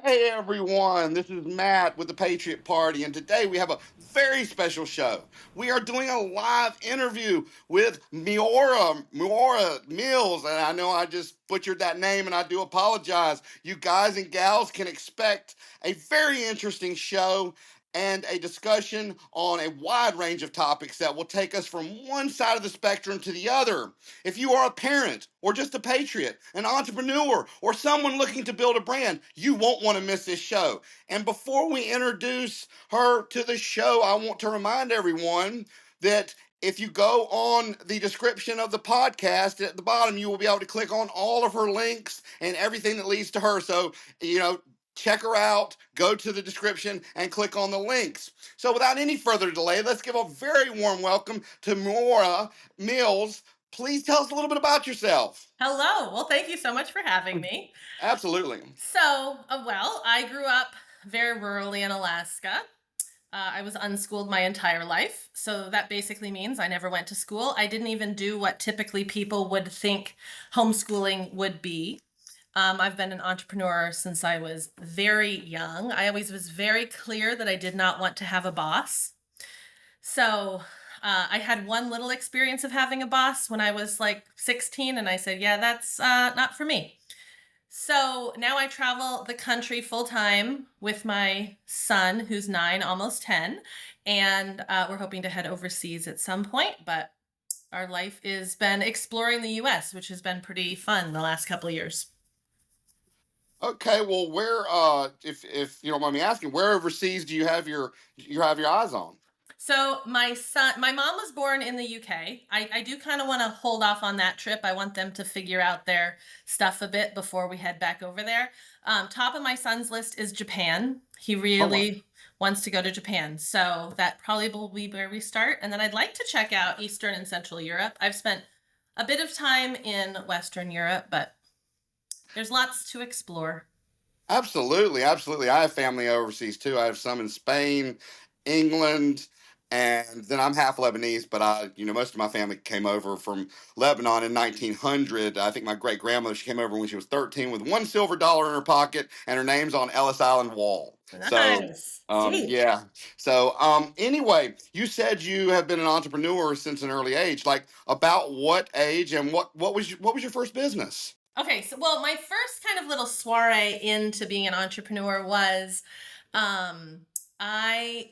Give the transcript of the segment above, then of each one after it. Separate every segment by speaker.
Speaker 1: Hey everyone, this is Matt with the Patriot Party, and today we have a very special show. We are doing a live interview with Moira Mills, and I know I just butchered that name, and I do apologize. You guys and gals can expect a very interesting show and a discussion on a wide range of topics that will take us from one side of the spectrum to the other. If you are a parent or just a patriot, an entrepreneur, or someone looking to build a brand, you won't want to miss this show. And before we introduce her to the show, I want to remind everyone that if you go on the description of the podcast at the bottom, you will be able to click on all of her links and everything that leads to her. So, check her out, go to the description, and click on the links. So without any further delay, let's give a very warm welcome to Moira Mills. Please tell us a little bit about yourself.
Speaker 2: Hello. Well, thank you so much for having me.
Speaker 1: Absolutely.
Speaker 2: I grew up very rurally in Alaska. I was unschooled my entire life. So that basically means I never went to school. I didn't even do what typically people would think homeschooling would be. I've been an entrepreneur since I was very young. I always was very clear that I did not want to have a boss. So I had one little experience of having a boss when I was like 16, and I said, yeah, that's not for me. So now I travel the country full time with my son, who's 9, almost 10, and we're hoping to head overseas at some point. But our life has been exploring the U.S., which has been pretty fun the last couple of years.
Speaker 1: Okay, well, where, if you don't mind me asking, where overseas do you have your eyes on?
Speaker 2: So my mom was born in the UK. I do kind of want to hold off on that trip. I want them to figure out their stuff a bit before we head back over there. Top of my son's list is Japan. He
Speaker 1: Oh, wow.
Speaker 2: really wants to go to Japan. So that probably will be where we start. And then I'd like to check out Eastern and Central Europe. I've spent a bit of time in Western Europe, but there's lots to explore.
Speaker 1: Absolutely, absolutely. I have family overseas too. I have some in Spain, England, and then I'm half Lebanese, but most of my family came over from Lebanon in 1900. I think my great grandmother, she came over when she was 13 with $1 silver in her pocket, and her name's on Ellis Island Wall. So,
Speaker 2: Nice. Sweet.
Speaker 1: yeah. So, anyway, you said you have been an entrepreneur since an early age. Like, about what age, and what was your first business?
Speaker 2: Okay, my first kind of little soiree into being an entrepreneur was um I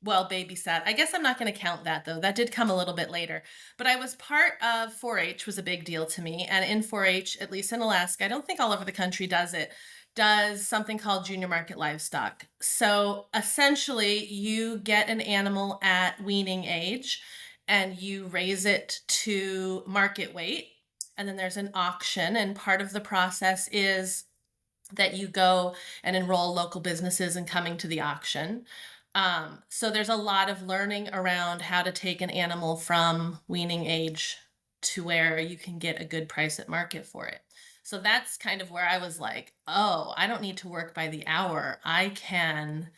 Speaker 2: babysat. I guess I'm not going to count that though. That did come a little bit later. But I was part of 4-H was a big deal to me. And in 4-H, at least in Alaska, I don't think all over the country does it, does something called junior market livestock. So essentially, you get an animal at weaning age and you raise it to market weight. And then there's an auction. And part of the process is that you go and enroll local businesses in coming to the auction. So there's a lot of learning around how to take an animal from weaning age to where you can get a good price at market for it. So that's kind of where I was like, oh, I don't need to work by the hour. I can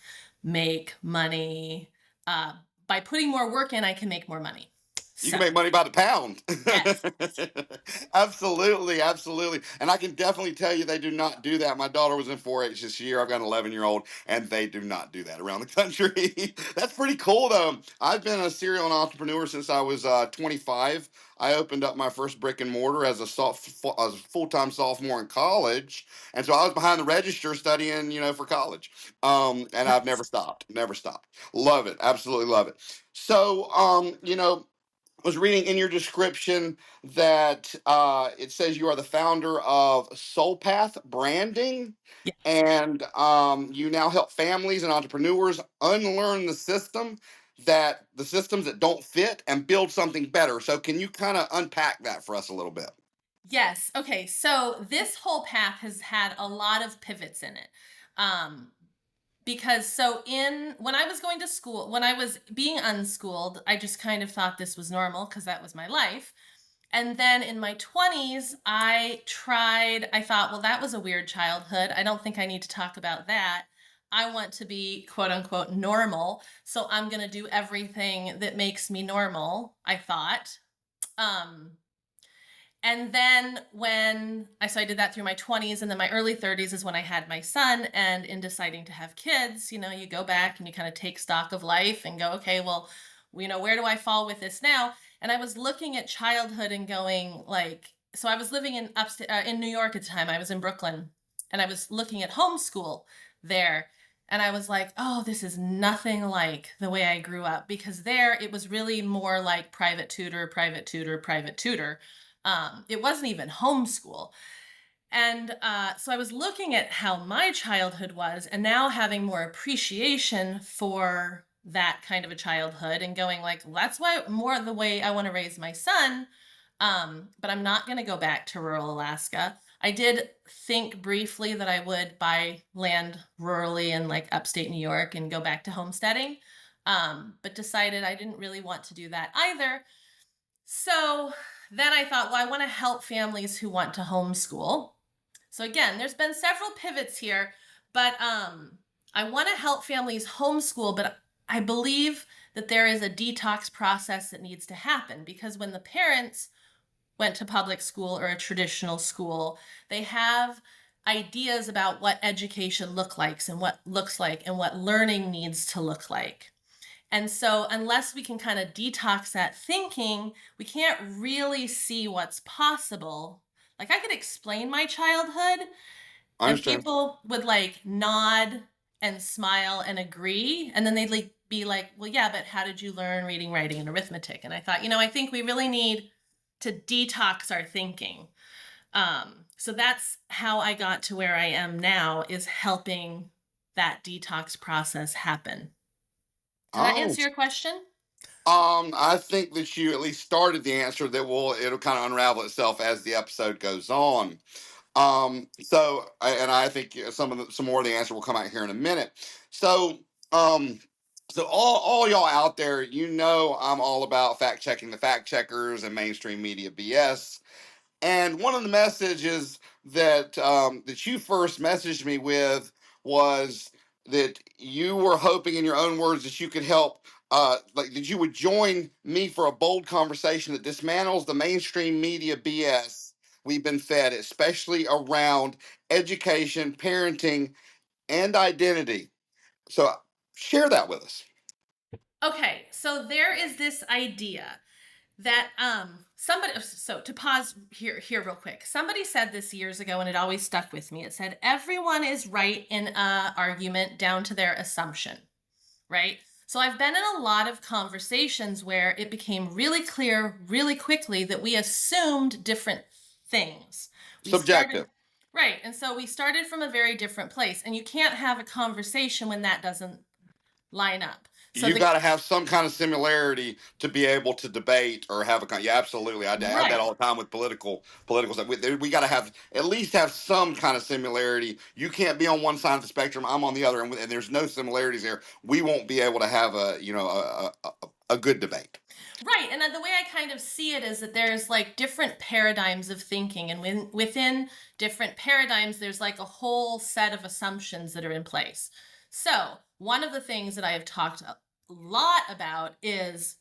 Speaker 2: make money uh, by putting more work in. I can make more money.
Speaker 1: You
Speaker 2: So
Speaker 1: can make money by the pound.
Speaker 2: yes.
Speaker 1: Absolutely, absolutely. And I can definitely tell you they do not do that. My daughter was in 4-H this year. I've got an 11-year-old, and they do not do that around the country. That's pretty cool, though. I've been a serial entrepreneur since I was 25. I opened up my first brick and mortar as a full-time sophomore in college, and so I was behind the register studying, for college. And I've never stopped, never stopped. Love it, absolutely love it. So, was reading in your description that it says you are the founder of Soul Path Branding, and you now help families and entrepreneurs unlearn the systems that don't fit and build something better. So, can you kind of unpack that for us a little bit?
Speaker 2: Yes. Okay. So this whole path has had a lot of pivots in it. Um, because so in when I was going to school, when I was being unschooled, I just kind of thought this was normal because that was my life. And then in my 20s, I thought, well, that was a weird childhood. I don't think I need to talk about that. I want to be quote unquote normal. So I'm going to do everything that makes me normal, I thought. Um, And then so I did that through my 20s, and then my early 30s is when I had my son. And in deciding to have kids, you go back and you kind of take stock of life and go, okay, well, where do I fall with this now? And I was looking at childhood and going so I was living in New York at the time. I was in Brooklyn, and I was looking at homeschool there. And I was like, oh, this is nothing like the way I grew up, because there it was really more like private tutor, private tutor, private tutor. It wasn't even homeschool. And so I was looking at how my childhood was, and now having more appreciation for that kind of a childhood and going like, well, that's why more the way I want to raise my son. But I'm not going to go back to rural Alaska. I did think briefly that I would buy land rurally in like upstate New York and go back to homesteading, but decided I didn't really want to do that either. So then I thought, well, I want to help families who want to homeschool. So again, there's been several pivots here, but I want to help families homeschool, but I believe that there is a detox process that needs to happen, because when the parents went to public school or a traditional school, they have ideas about what education looks like and what learning needs to look like. And so unless we can kind of detox that thinking, we can't really see what's possible. Like, I could explain my childhood
Speaker 1: I
Speaker 2: and
Speaker 1: understand.
Speaker 2: people would like nod and smile and agree. And then they'd be like, well, yeah, but how did you learn reading, writing, and arithmetic? And I thought, I think we really need to detox our thinking. So that's how I got to where I am now, is helping that detox process happen. Did that
Speaker 1: Oh,
Speaker 2: answer your question?
Speaker 1: I think that you at least started the answer that it'll kind of unravel itself as the episode goes on. And I think some more of the answer will come out here in a minute. So, um, so all y'all out there, I'm all about fact checking the fact checkers and mainstream media BS. And one of the messages that you first messaged me with was that you were hoping, in your own words, that you could help, like that you would join me for a bold conversation that dismantles the mainstream media BS we've been fed, especially around education, parenting, and identity. So share that with us.
Speaker 2: Okay, so there is this idea that to pause here real quick. Somebody said this years ago, and it always stuck with me. It said everyone is right in a argument down to their assumption, right? So I've been in a lot of conversations where it became really clear really quickly that we assumed different things. We started
Speaker 1: Subjective.
Speaker 2: Right, and so we started from a very different place, and you can't have a conversation when that doesn't line up. So
Speaker 1: You got to have some kind of similarity to be able to debate or have a. Yeah, absolutely. I have that
Speaker 2: right.
Speaker 1: all the time with political stuff. We got to have at least have some kind of similarity. You can't be on one side of the spectrum. I'm on the other, and there's no similarities there. We won't be able to have a good debate.
Speaker 2: Right, and the way I kind of see it is that there's like different paradigms of thinking, and within different paradigms, there's like a whole set of assumptions that are in place. So, one of the things that I have talked a lot about is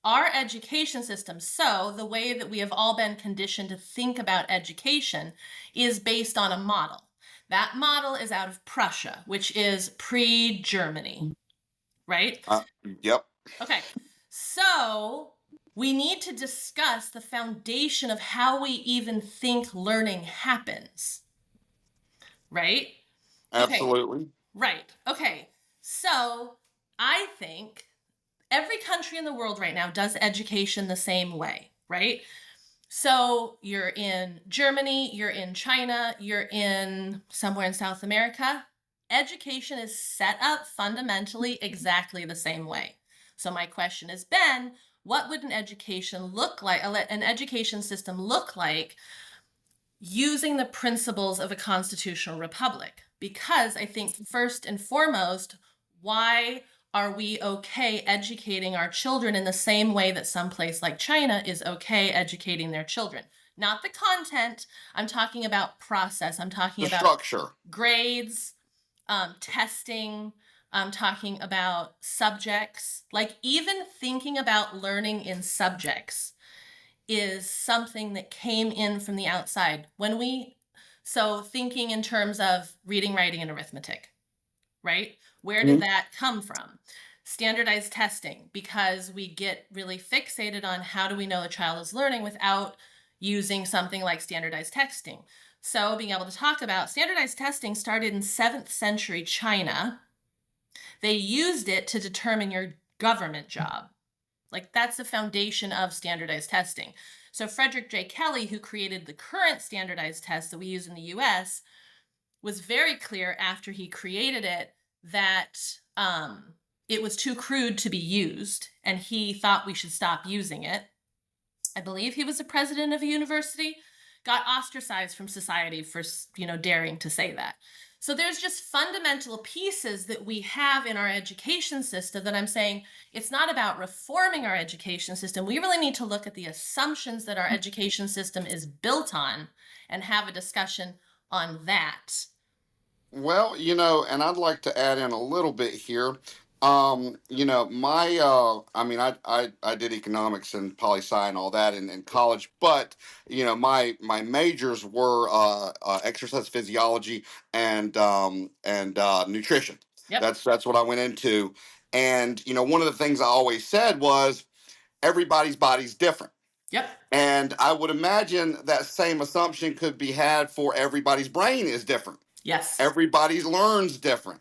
Speaker 2: our education system. So, the way that we have all been conditioned to think about education is based on a model. That model is out of Prussia, which is pre-Germany, right?
Speaker 1: Yep.
Speaker 2: Okay. So we need to discuss the foundation of how we even think learning happens. Right? Okay.
Speaker 1: Absolutely.
Speaker 2: Right. Okay. So I think every country in the world right now does education the same way, right? So you're in Germany, you're in China, you're in somewhere in South America. Education is set up fundamentally exactly the same way. So my question is, Ben, what would an education system look like using the principles of a constitutional republic? Because I think first and foremost, why are we okay educating our children in the same way that some place like China is okay educating their children? Not the content. I'm talking about process. I'm talking
Speaker 1: The
Speaker 2: about
Speaker 1: structure.
Speaker 2: grades, testing. I'm talking about subjects. Like, even thinking about learning in subjects is something that came in from the outside. So thinking in terms of reading, writing, and arithmetic, right? Where did
Speaker 1: Mhm.
Speaker 2: that come from? Standardized testing, because we get really fixated on how do we know a child is learning without using something like standardized testing. So being able to talk about standardized testing started in 7th century China. They used it to determine your government job. Like that's the foundation of standardized testing. So Frederick J. Kelly, who created the current standardized test that we use in the US, was very clear after he created it that it was too crude to be used, and he thought we should stop using it. I believe he was the president of a university, got ostracized from society for daring to say that. So there's just fundamental pieces that we have in our education system that I'm saying it's not about reforming our education system. We really need to look at the assumptions that our education system is built on and have a discussion on that.
Speaker 1: Well, and I'd like to add in a little bit here. My I mean I did economics and poli sci and all that in college, but my majors were exercise physiology and nutrition.
Speaker 2: Yep.
Speaker 1: That's what I went into. And one of the things I always said was everybody's body's different.
Speaker 2: Yep.
Speaker 1: And I would imagine that same assumption could be had for everybody's brain is different.
Speaker 2: Yes.
Speaker 1: Everybody learns different.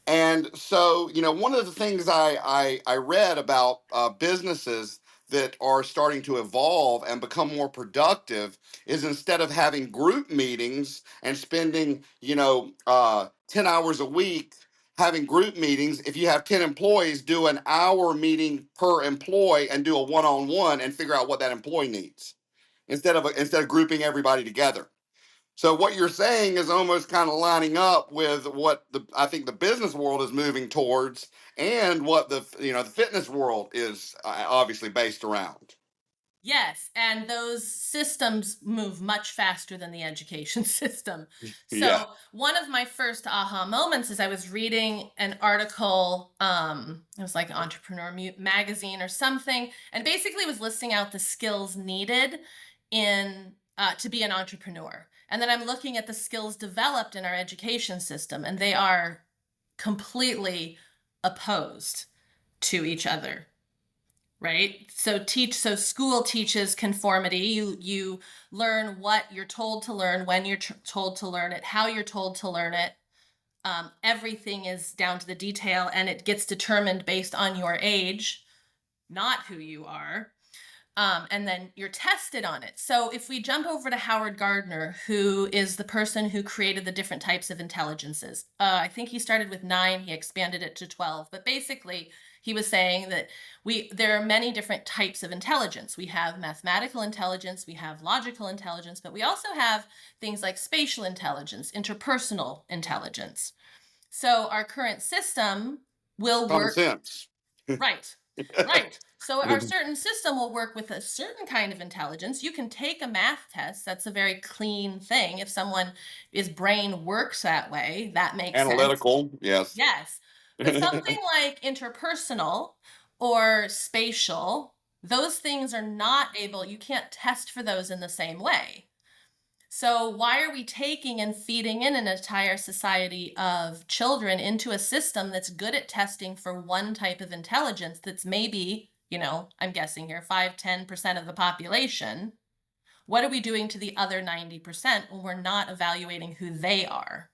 Speaker 1: And so, one of the things I read about businesses that are starting to evolve and become more productive is instead of having group meetings and spending, 10 hours a week having group meetings, if you have 10 employees, do an hour meeting per employee and do a one-on-one and figure out what that employee needs instead of grouping everybody together. So what you're saying is almost kind of lining up with what I think the business world is moving towards, and what the fitness world is obviously based around.
Speaker 2: Yes, and those systems move much faster than the education system.
Speaker 1: Yeah.
Speaker 2: So, one of my first aha moments is I was reading an article, it was like Entrepreneur Magazine or something, and basically was listing out the skills needed in to be an entrepreneur. And then I'm looking at the skills developed in our education system, and they are completely opposed to each other, right? So school teaches conformity. You learn what you're told to learn, when you're told to learn it, how you're told to learn it. Everything is down to the detail, and it gets determined based on your age, not who you are. And then you're tested on it. So if we jump over to Howard Gardner, who is the person who created the different types of intelligences, I think he started with 9, he expanded it to 12, but basically he was saying that there are many different types of intelligence. We have mathematical intelligence, we have logical intelligence, but we also have things like spatial intelligence, interpersonal intelligence. So our current system will
Speaker 1: Common
Speaker 2: work.
Speaker 1: sense.
Speaker 2: Right. Right. So our certain system will work with a certain kind of intelligence. You can take a math test. That's a very clean thing. If his brain works that way, that makes sense.
Speaker 1: Analytical, yes.
Speaker 2: Yes. But something like interpersonal or spatial, those things are not able, you can't test for those in the same way. So why are we taking and feeding in an entire society of children into a system that's good at testing for one type of intelligence that's maybe, I'm guessing here, 5-10% of the population? What are we doing to the other 90% when we're not evaluating who they are?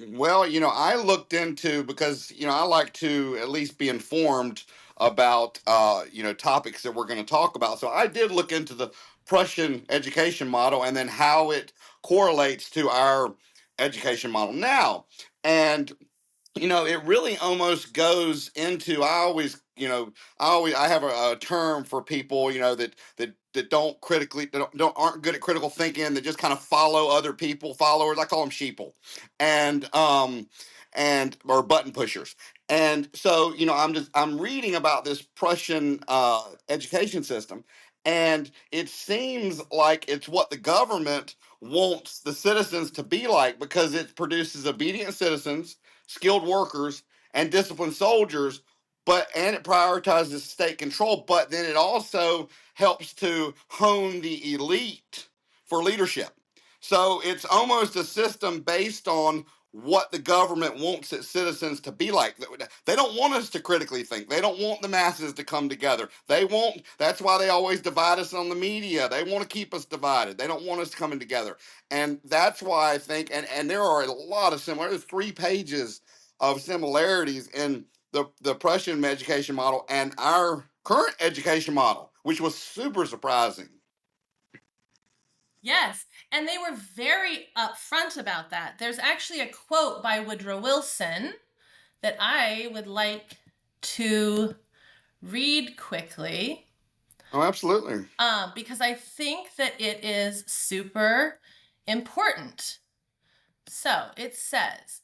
Speaker 1: Well, I looked into, because I like to at least be informed about topics that we're going to talk about. So I did look into the Prussian education model and then how it correlates to our education model now. And it really almost goes into, I have a term for people, that don't critically, that aren't good at critical thinking, that just kind of follow other people, followers. I call them sheeple, and or button pushers. And so, I'm reading about this Prussian education system, and it seems like it's what the government wants the citizens to be like, because it produces obedient citizens, skilled workers, and disciplined soldiers, and it prioritizes state control, but then it also helps to hone the elite for leadership. So it's almost a system based on what the government wants its citizens to be like. They don't want us to critically think. They don't want the masses to come together. That's why they always divide us on the media. They want to keep us divided. They don't want us coming together. And that's why I think, and there are a lot of similarities, 3 pages of similarities in the Prussian education model and our current education model, which was super surprising.
Speaker 2: Yes, and they were very upfront about that. There's actually a quote by Woodrow Wilson that I would like to read quickly.
Speaker 1: Oh, absolutely.
Speaker 2: Because I think that it is super important. So it says,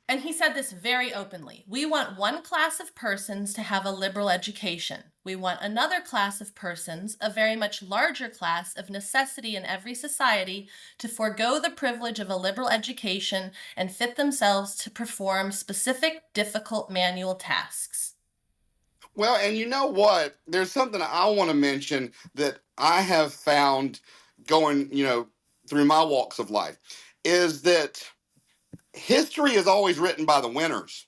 Speaker 2: and he said this very openly, we want one class of persons to have a liberal education. We want another class of persons, a very much larger class of necessity in every society, to forego the privilege of a liberal education and fit themselves to perform specific, difficult manual tasks.
Speaker 1: Well, and you know what? There's something I want to mention that I have found going, through my walks of life is that history is always written by the winners.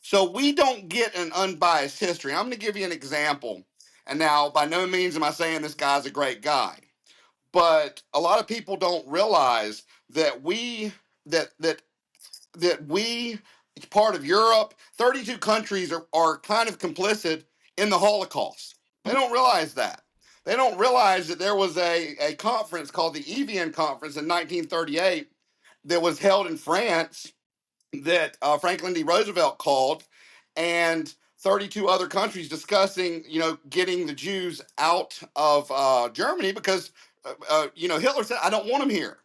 Speaker 1: So we don't get an unbiased history. I'm going to give you an example. And now, by no means am I saying this guy's a great guy, but a lot of people don't realize that we, part of Europe, 32 countries are kind of complicit in the Holocaust. They don't realize that. They don't realize that there was a conference called the Evian Conference in 1938 that was held in France that Franklin D. Roosevelt called, and 32 other countries discussing, getting the Jews out of Germany because, Hitler said, I don't want them here.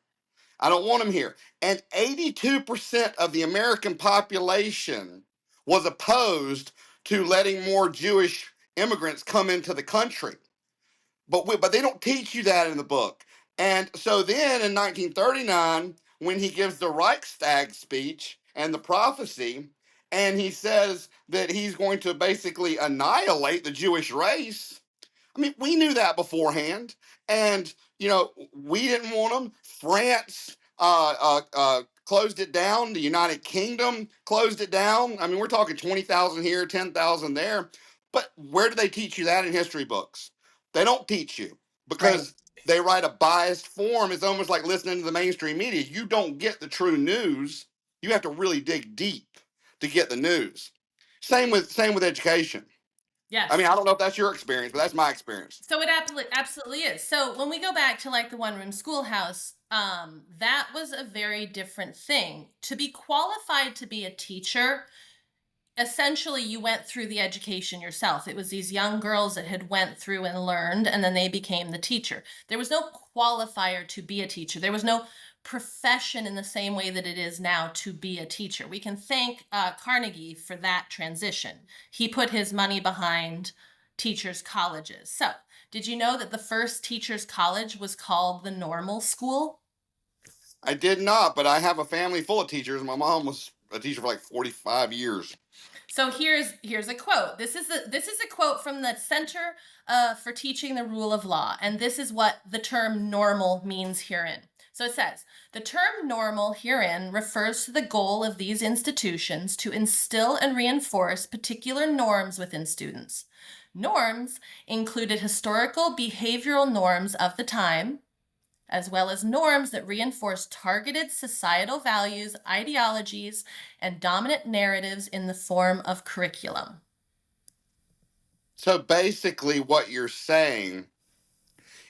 Speaker 1: I don't want them here. And 82% of the American population was opposed to letting more Jewish immigrants come into the country. But they don't teach you that in the book. And so then in 1939, when he gives the Reichstag speech and the prophecy, and he says that he's going to basically annihilate the Jewish race, I mean, we knew that beforehand, and we didn't want them. France closed it down. The United Kingdom closed it down. I mean, we're talking 20,000 here, 10,000 there. But where do they teach you that in history books? They don't teach you because they write a biased form. It's almost like listening to the mainstream media. You don't get the true news. You have to really dig deep to get the news. Same with education.
Speaker 2: Yes.
Speaker 1: I mean, I don't know if that's your experience, but that's my experience.
Speaker 2: So it absolutely is. So when we go back to like the one-room schoolhouse, that was a very different thing. To be qualified to be a teacher, essentially you went through the education yourself. It was these young girls that had went through and learned, and then they became the teacher. There was no qualifier to be a teacher. There was no profession in the same way that it is now to be a teacher. We can thank Carnegie for that transition. He put his money behind teachers' colleges. So, did you know that the first teachers' college was called the Normal School?
Speaker 1: I did not, but I have a family full of teachers. My mom was a teacher for like 45 years.
Speaker 2: So here's a quote. This is a quote from the Center for Teaching the Rule of Law, and this is what the term normal means herein. So it says, the term normal herein refers to the goal of these institutions to instill and reinforce particular norms within students. Norms included historical behavioral norms of the time, as well as norms that reinforce targeted societal values, ideologies, and dominant narratives in the form of curriculum.
Speaker 1: So basically what you're saying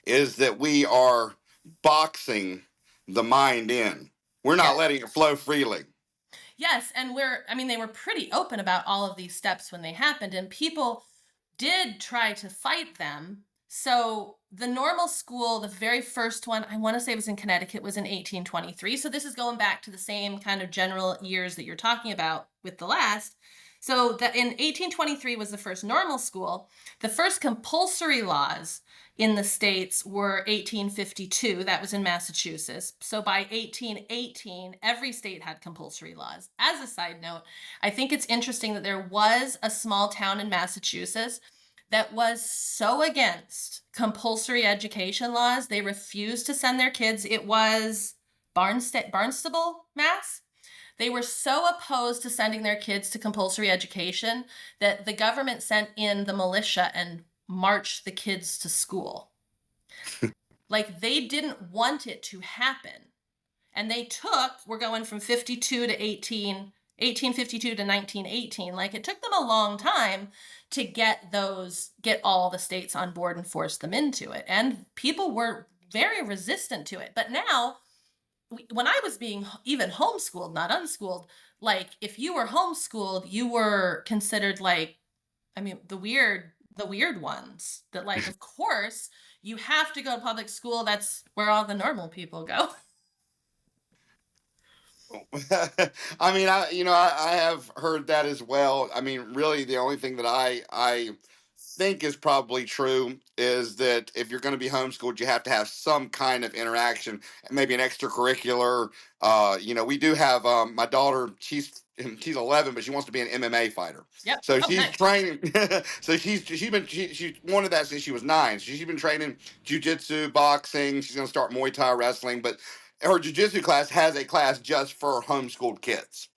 Speaker 1: is that we are boxing the mind in. We're not letting it flow freely.
Speaker 2: Yes, and they were pretty open about all of these steps when they happened, and people did try to fight them. So the normal school, the very first one, I want to say it was in Connecticut, was in 1823. So this is going back to the same kind of general years that you're talking about with the last. So that in 1823 was the first normal school. The first compulsory laws in the states were 1852. That was in Massachusetts. So by 1818, every state had compulsory laws. As a side note, I think it's interesting that there was a small town in Massachusetts that was so against compulsory education laws, they refused to send their kids. It was Barnstable, Mass. They were so opposed to sending their kids to compulsory education that the government sent in the militia and marched the kids to school. Like, they didn't want it to happen. And we're going from 52 to 1852 to 1918. Like, it took them a long time to get all the states on board and force them into it. And people were very resistant to it. But now, when I was being even homeschooled, not unschooled, like, if you were homeschooled, you were considered, like, I mean, the weird ones that, like, of course you have to go to public school. That's where all the normal people go.
Speaker 1: I mean, I have heard that as well. I mean, really, the only thing that I think is probably true is that if you're going to be homeschooled, you have to have some kind of interaction, maybe an extracurricular. We do have my daughter. She's 11, but she wants to be an MMA fighter.
Speaker 2: Yep.
Speaker 1: So
Speaker 2: Oh,
Speaker 1: she's
Speaker 2: nice.
Speaker 1: training. So she wanted that since she was 9. So she's been training jujitsu, boxing. She's going to start Muay Thai wrestling, but her jujitsu class has a class just for homeschooled kids,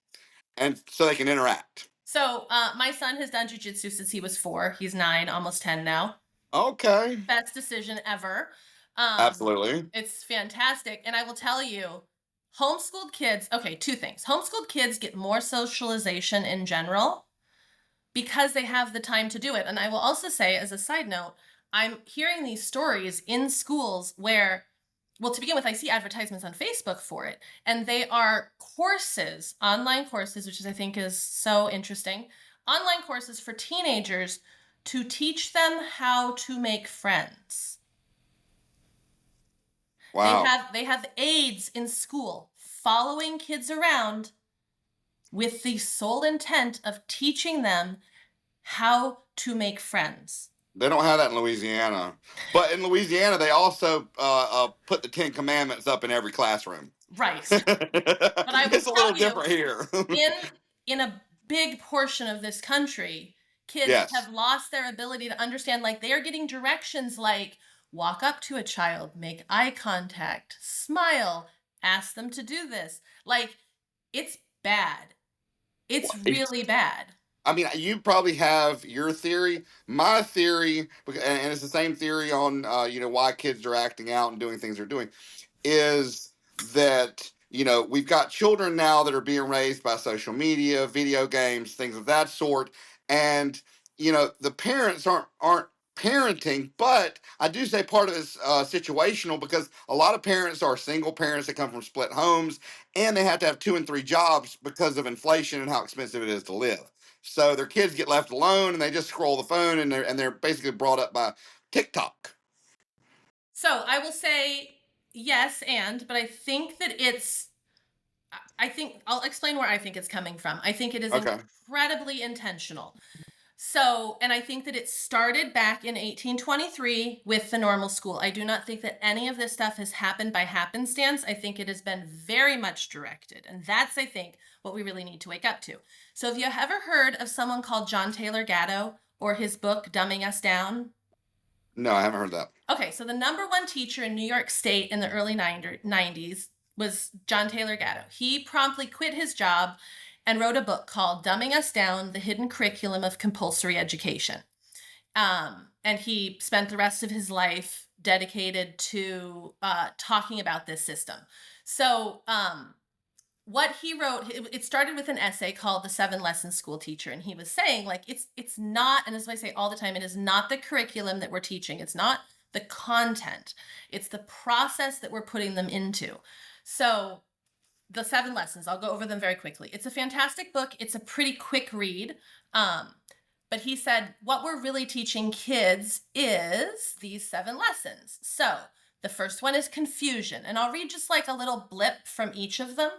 Speaker 1: and so they can interact.
Speaker 2: So my son has done jujitsu since he was 4. He's 9, almost 10 now.
Speaker 1: Okay.
Speaker 2: Best decision ever.
Speaker 1: Absolutely.
Speaker 2: It's fantastic. And I will tell you, homeschooled kids, okay, 2 things. Homeschooled kids get more socialization in general because they have the time to do it. And I will also say, as a side note, I'm hearing these stories in schools where, well, to begin with, I see advertisements on Facebook for it, and they are courses, online courses, which I think is so interesting, online courses for teenagers to teach them how to make friends.
Speaker 1: Wow.
Speaker 2: They have aides in school following kids around with the sole intent of teaching them how to make friends.
Speaker 1: They don't have that in Louisiana, but in Louisiana they also put the 10 Commandments up in every classroom.
Speaker 2: Right. But I will
Speaker 1: It's a little
Speaker 2: tell you,
Speaker 1: different here.
Speaker 2: in a big portion of this country, kids
Speaker 1: Yes.
Speaker 2: have lost their ability to understand. Like, they are getting directions like, walk up to a child, make eye contact, smile, ask them to do this. Like, it's bad. It's really bad.
Speaker 1: I mean, you probably have your theory. My theory, and it's the same theory on why kids are acting out and doing things they're doing, is that we've got children now that are being raised by social media, video games, things of that sort, and the parents aren't parenting. But I do say part of it's situational, because a lot of parents are single parents that come from split homes, and they have to have 2 and 3 jobs because of inflation and how expensive it is to live. So their kids get left alone, and they just scroll the phone, and they're basically brought up by TikTok.
Speaker 2: So I will say yes, but I think that I'll explain where I think it's coming from. I think it is
Speaker 1: Okay.
Speaker 2: incredibly intentional. So, and I think that it started back in 1823 with the normal school. I do not think that any of this stuff has happened by happenstance. I think it has been very much directed. And that's, I think, what we really need to wake up to. So have you ever heard of someone called John Taylor Gatto, or his book, Dumbing Us Down?
Speaker 1: No, I haven't heard that.
Speaker 2: Okay, so the #1 teacher in New York State in the early 90s was John Taylor Gatto. He promptly quit his job and wrote a book called Dumbing Us Down, The Hidden Curriculum of Compulsory Education. And he spent the rest of his life dedicated to talking about this system. So what he wrote, it started with an essay called The 7 Lessons School Teacher. And he was saying, like, it's not, and as I say all the time, it is not the curriculum that we're teaching. It's not the content. It's the process that we're putting them into. So the 7 lessons, I'll go over them very quickly. It's a fantastic book. It's a pretty quick read. But he said, what we're really teaching kids is these 7 lessons. So the first one is confusion. And I'll read just like a little blip from each of them.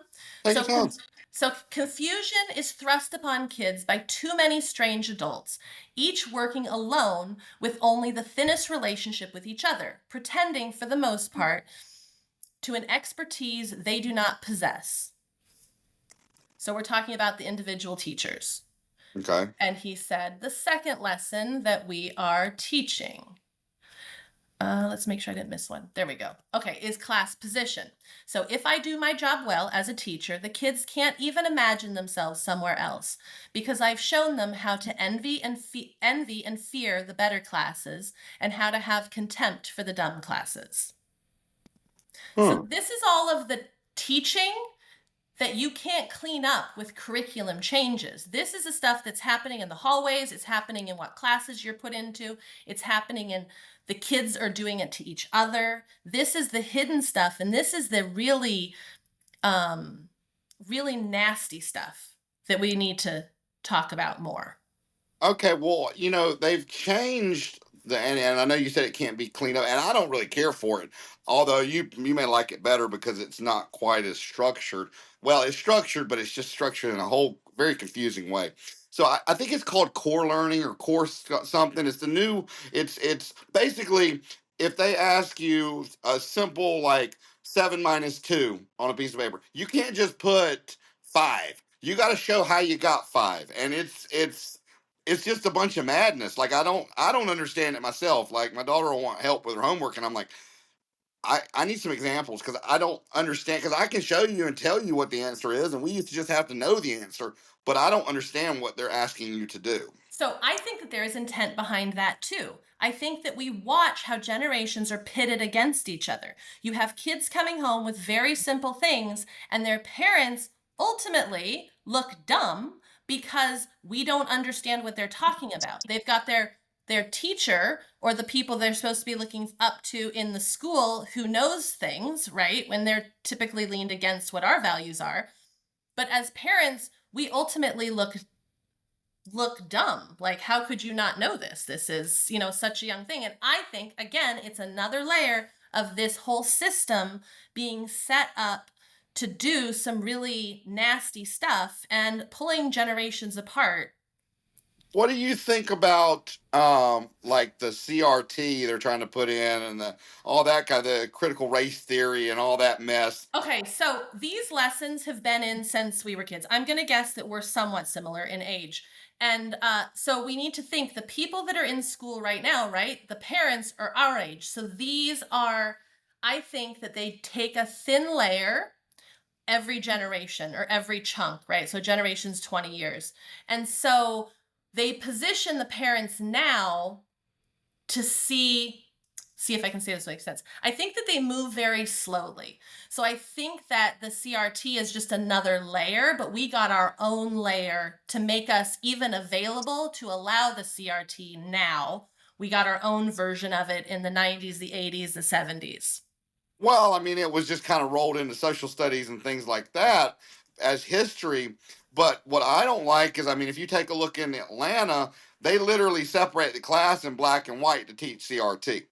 Speaker 1: Take
Speaker 2: So
Speaker 1: your time.
Speaker 2: So, confusion is thrust upon kids by too many strange adults, each working alone with only the thinnest relationship with each other, pretending, for the most part, to an expertise they do not possess. So, we're talking about the individual teachers.
Speaker 1: Okay.
Speaker 2: And he said, the second lesson that we are teaching. Let's make sure I didn't miss one. There we go. Okay, is class position. So if I do my job well as a teacher, the kids can't even imagine themselves somewhere else because I've shown them how to envy and fear the better classes and how to have contempt for the dumb classes. So
Speaker 1: Hmm.
Speaker 2: this is all of the teaching that you can't clean up with curriculum changes. This is the stuff that's happening in the hallways. It's happening in what classes you're put into. It's happening in the kids are doing it to each other. This is the hidden stuff, and this is the really nasty stuff that we need to talk about more.
Speaker 1: Okay, well, they've changed and I know you said it can't be cleaned up, and I don't really care for it. Although you may like it better because it's not quite as structured. Well, it's structured, but it's just structured in a whole very confusing way. So I think it's called core learning or something. It's the new. It's basically if they ask you a simple like 7 minus 2 on a piece of paper, you can't just put 5. You got to show how you got 5, and it's just a bunch of madness. Like I don't understand it myself. Like my daughter will want help with her homework, and I'm like, I need some examples because I don't understand. Because I can show you and tell you what the answer is, and we used to just have to know the answer, but I don't understand what they're asking you to do.
Speaker 2: So I think that there is intent behind that too. I think that we watch how generations are pitted against each other. You have kids coming home with very simple things, and their parents ultimately look dumb because we don't understand what they're talking about. They've got their teacher or the people they're supposed to be looking up to in the school who knows things, right? When they're typically leaned against what our values are. But as parents, we ultimately look dumb. Like, how could you not know this? This is, such a young thing. And I think, again, it's another layer of this whole system being set up to do some really nasty stuff and pulling generations apart.
Speaker 1: What do you think about like the CRT they're trying to put in and all that kind of the critical race theory and all that mess?
Speaker 2: Okay, so these lessons have been in since we were kids. I'm going to guess that we're somewhat similar in age. And so we need to think the people that are in school right now, right? The parents are our age. So these are, I think that they take a thin layer every generation or every chunk, right? So generations 20 years. And so they position the parents now to see if I can say this makes sense. I think that they move very slowly. So I think that the CRT is just another layer, but we got our own layer to make us even available to allow the CRT now. We got our own version of it in the 90s, the 80s, the 70s.
Speaker 1: Well, I mean, it was just kind of rolled into social studies and things like that as history. But what I don't like is, I mean, if you take a look in Atlanta, they literally separate the class in black and white to teach CRT.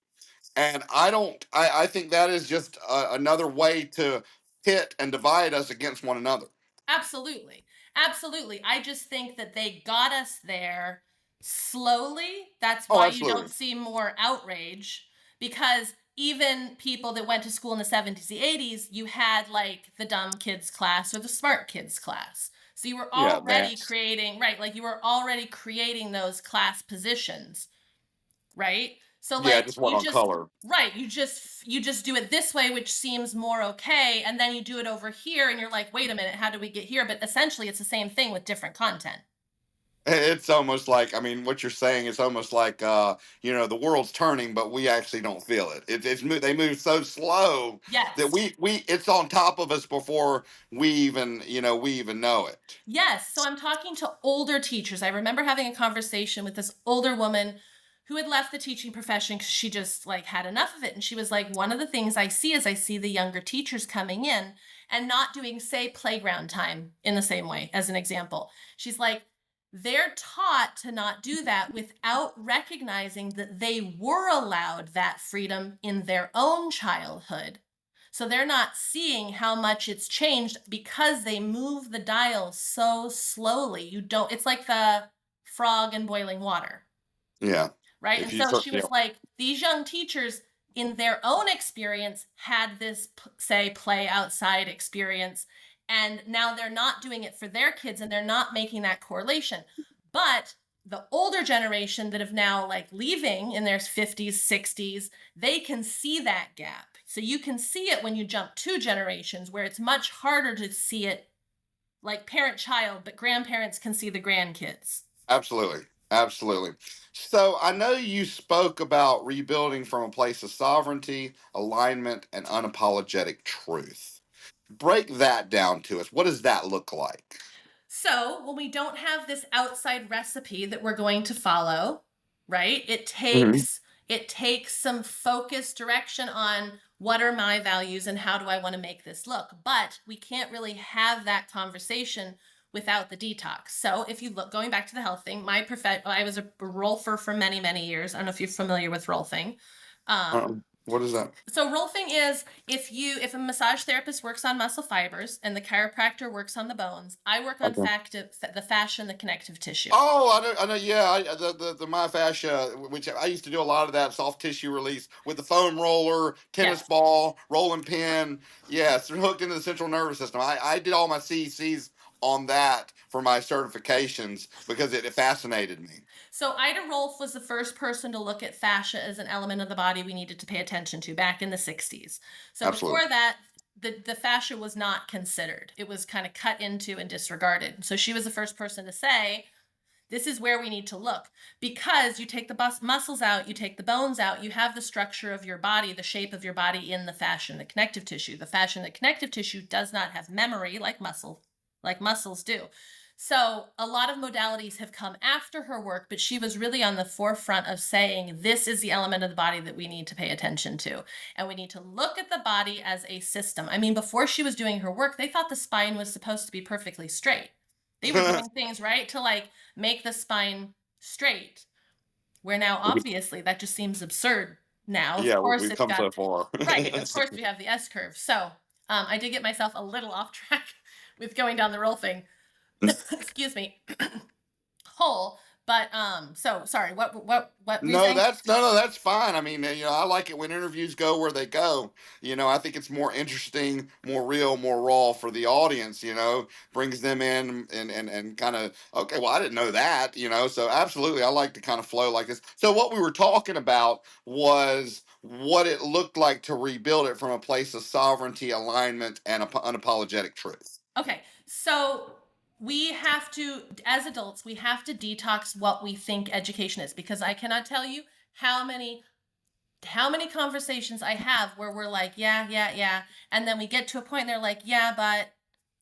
Speaker 1: And I don't, I think that is just another way to pit and divide us against one another.
Speaker 2: Absolutely. Absolutely. I just think that they got us there slowly. That's
Speaker 1: Oh,
Speaker 2: why you don't
Speaker 1: absolutely.
Speaker 2: see more outrage because even people that went to school in the 70s, the 80s, you had like the dumb kids class or the smart kids class. So you were
Speaker 1: Yeah,
Speaker 2: already
Speaker 1: that's,
Speaker 2: creating, right? Like you were already creating those class positions, right? So
Speaker 1: yeah,
Speaker 2: like
Speaker 1: just one
Speaker 2: you
Speaker 1: on
Speaker 2: just
Speaker 1: color.
Speaker 2: right, you just do it this way which seems more okay and then you do it over here and you're like, "Wait a minute, how did we get here?" But essentially it's the same thing with different content.
Speaker 1: It's almost like, I mean, what you're saying is almost like, the world's turning, but we actually don't feel it. They move so slow that
Speaker 2: Yes.
Speaker 1: it's on top of us before we even know it.
Speaker 2: Yes. So I'm talking to older teachers. I remember having a conversation with this older woman who had left the teaching profession because she just like had enough of it. And she was like, one of the things I see is I see the younger teachers coming in and not doing, say, playground time in the same way, as an example. She's like, they're taught to not do that without recognizing that they were allowed that freedom in their own childhood. So they're not seeing how much it's changed because they move the dial so slowly. You don't, it's like the frog in boiling water,
Speaker 1: Yeah.
Speaker 2: right?
Speaker 1: If
Speaker 2: And
Speaker 1: you
Speaker 2: so
Speaker 1: turn,
Speaker 2: she
Speaker 1: yeah.
Speaker 2: was like, these young teachers, in their own experience, had this, say, play outside experience. And now they're not doing it for their kids and they're not making that correlation. But the older generation that have now like leaving in their 50s, 60s, they can see that gap. So you can see it when you jump two generations where it's much harder to see it like parent child, but grandparents can see the grandkids.
Speaker 1: Absolutely. Absolutely. So I know you spoke about rebuilding from a place of sovereignty, alignment, and unapologetic truth. Break that down to us. What does that look like?
Speaker 2: So when we don't have this outside recipe that we're going to follow, right?
Speaker 1: Mhm.
Speaker 2: It takes some focused direction on what are my values and how do I want to make this look. But we can't really have that conversation without the detox. So if you look, going back to the health thing, I was a rolfer for many, many years. I don't know if you're familiar with rolfing.
Speaker 1: What is that?
Speaker 2: So rolfing is if a massage therapist works on muscle fibers and the chiropractor works on the bones, I work on
Speaker 1: Okay.
Speaker 2: the fascia and the connective tissue.
Speaker 1: Oh, I know, I know. Yeah, the myofascia, which I used to do a lot of that soft tissue release with the foam roller, tennis
Speaker 2: Yes.
Speaker 1: ball, rolling pin. Yeah, it's hooked into the central nervous system. I did all my CECs on that for my certifications because it fascinated me.
Speaker 2: So Ida Rolf was the first person to look at fascia as an element of the body we needed to pay attention to back in the 60s. So
Speaker 1: Absolutely.
Speaker 2: before that, the fascia was not considered. It was kind of cut into and disregarded. So she was the first person to say, this is where we need to look because you take the muscles out, you take the bones out, you have the structure of your body, the shape of your body in the fascia and the connective tissue. The fascia and the connective tissue does not have memory like muscles do. So a lot of modalities have come after her work, but she was really on the forefront of saying this is the element of the body that we need to pay attention to. And we need to look at the body as a system. I mean, before she was doing her work, they thought the spine was supposed to be perfectly straight. They were doing things, right, to like make the spine straight, where now obviously that just seems absurd now. Of
Speaker 1: Yeah,
Speaker 2: course
Speaker 1: we've
Speaker 2: it's
Speaker 1: come
Speaker 2: got
Speaker 1: so far.
Speaker 2: right, of course we have the S curve. So I did get myself a little off track with going down the roll thing. Excuse me. Whole. But so sorry, what were you
Speaker 1: No,
Speaker 2: saying?
Speaker 1: that's no, that's fine. I mean, I like it when interviews go where they go. I think it's more interesting, more real, more raw for the audience. Brings them in and kind of okay. Well, I didn't know that. So absolutely, I like to kind of flow like this. So what we were talking about was what it looked like to rebuild it from a place of sovereignty, alignment, and unapologetic truth.
Speaker 2: Okay. So we have to, as adults, we have to detox what we think education is because I cannot tell you how many conversations I have where we're like, yeah, yeah, yeah. And then we get to a point and they're like, yeah, but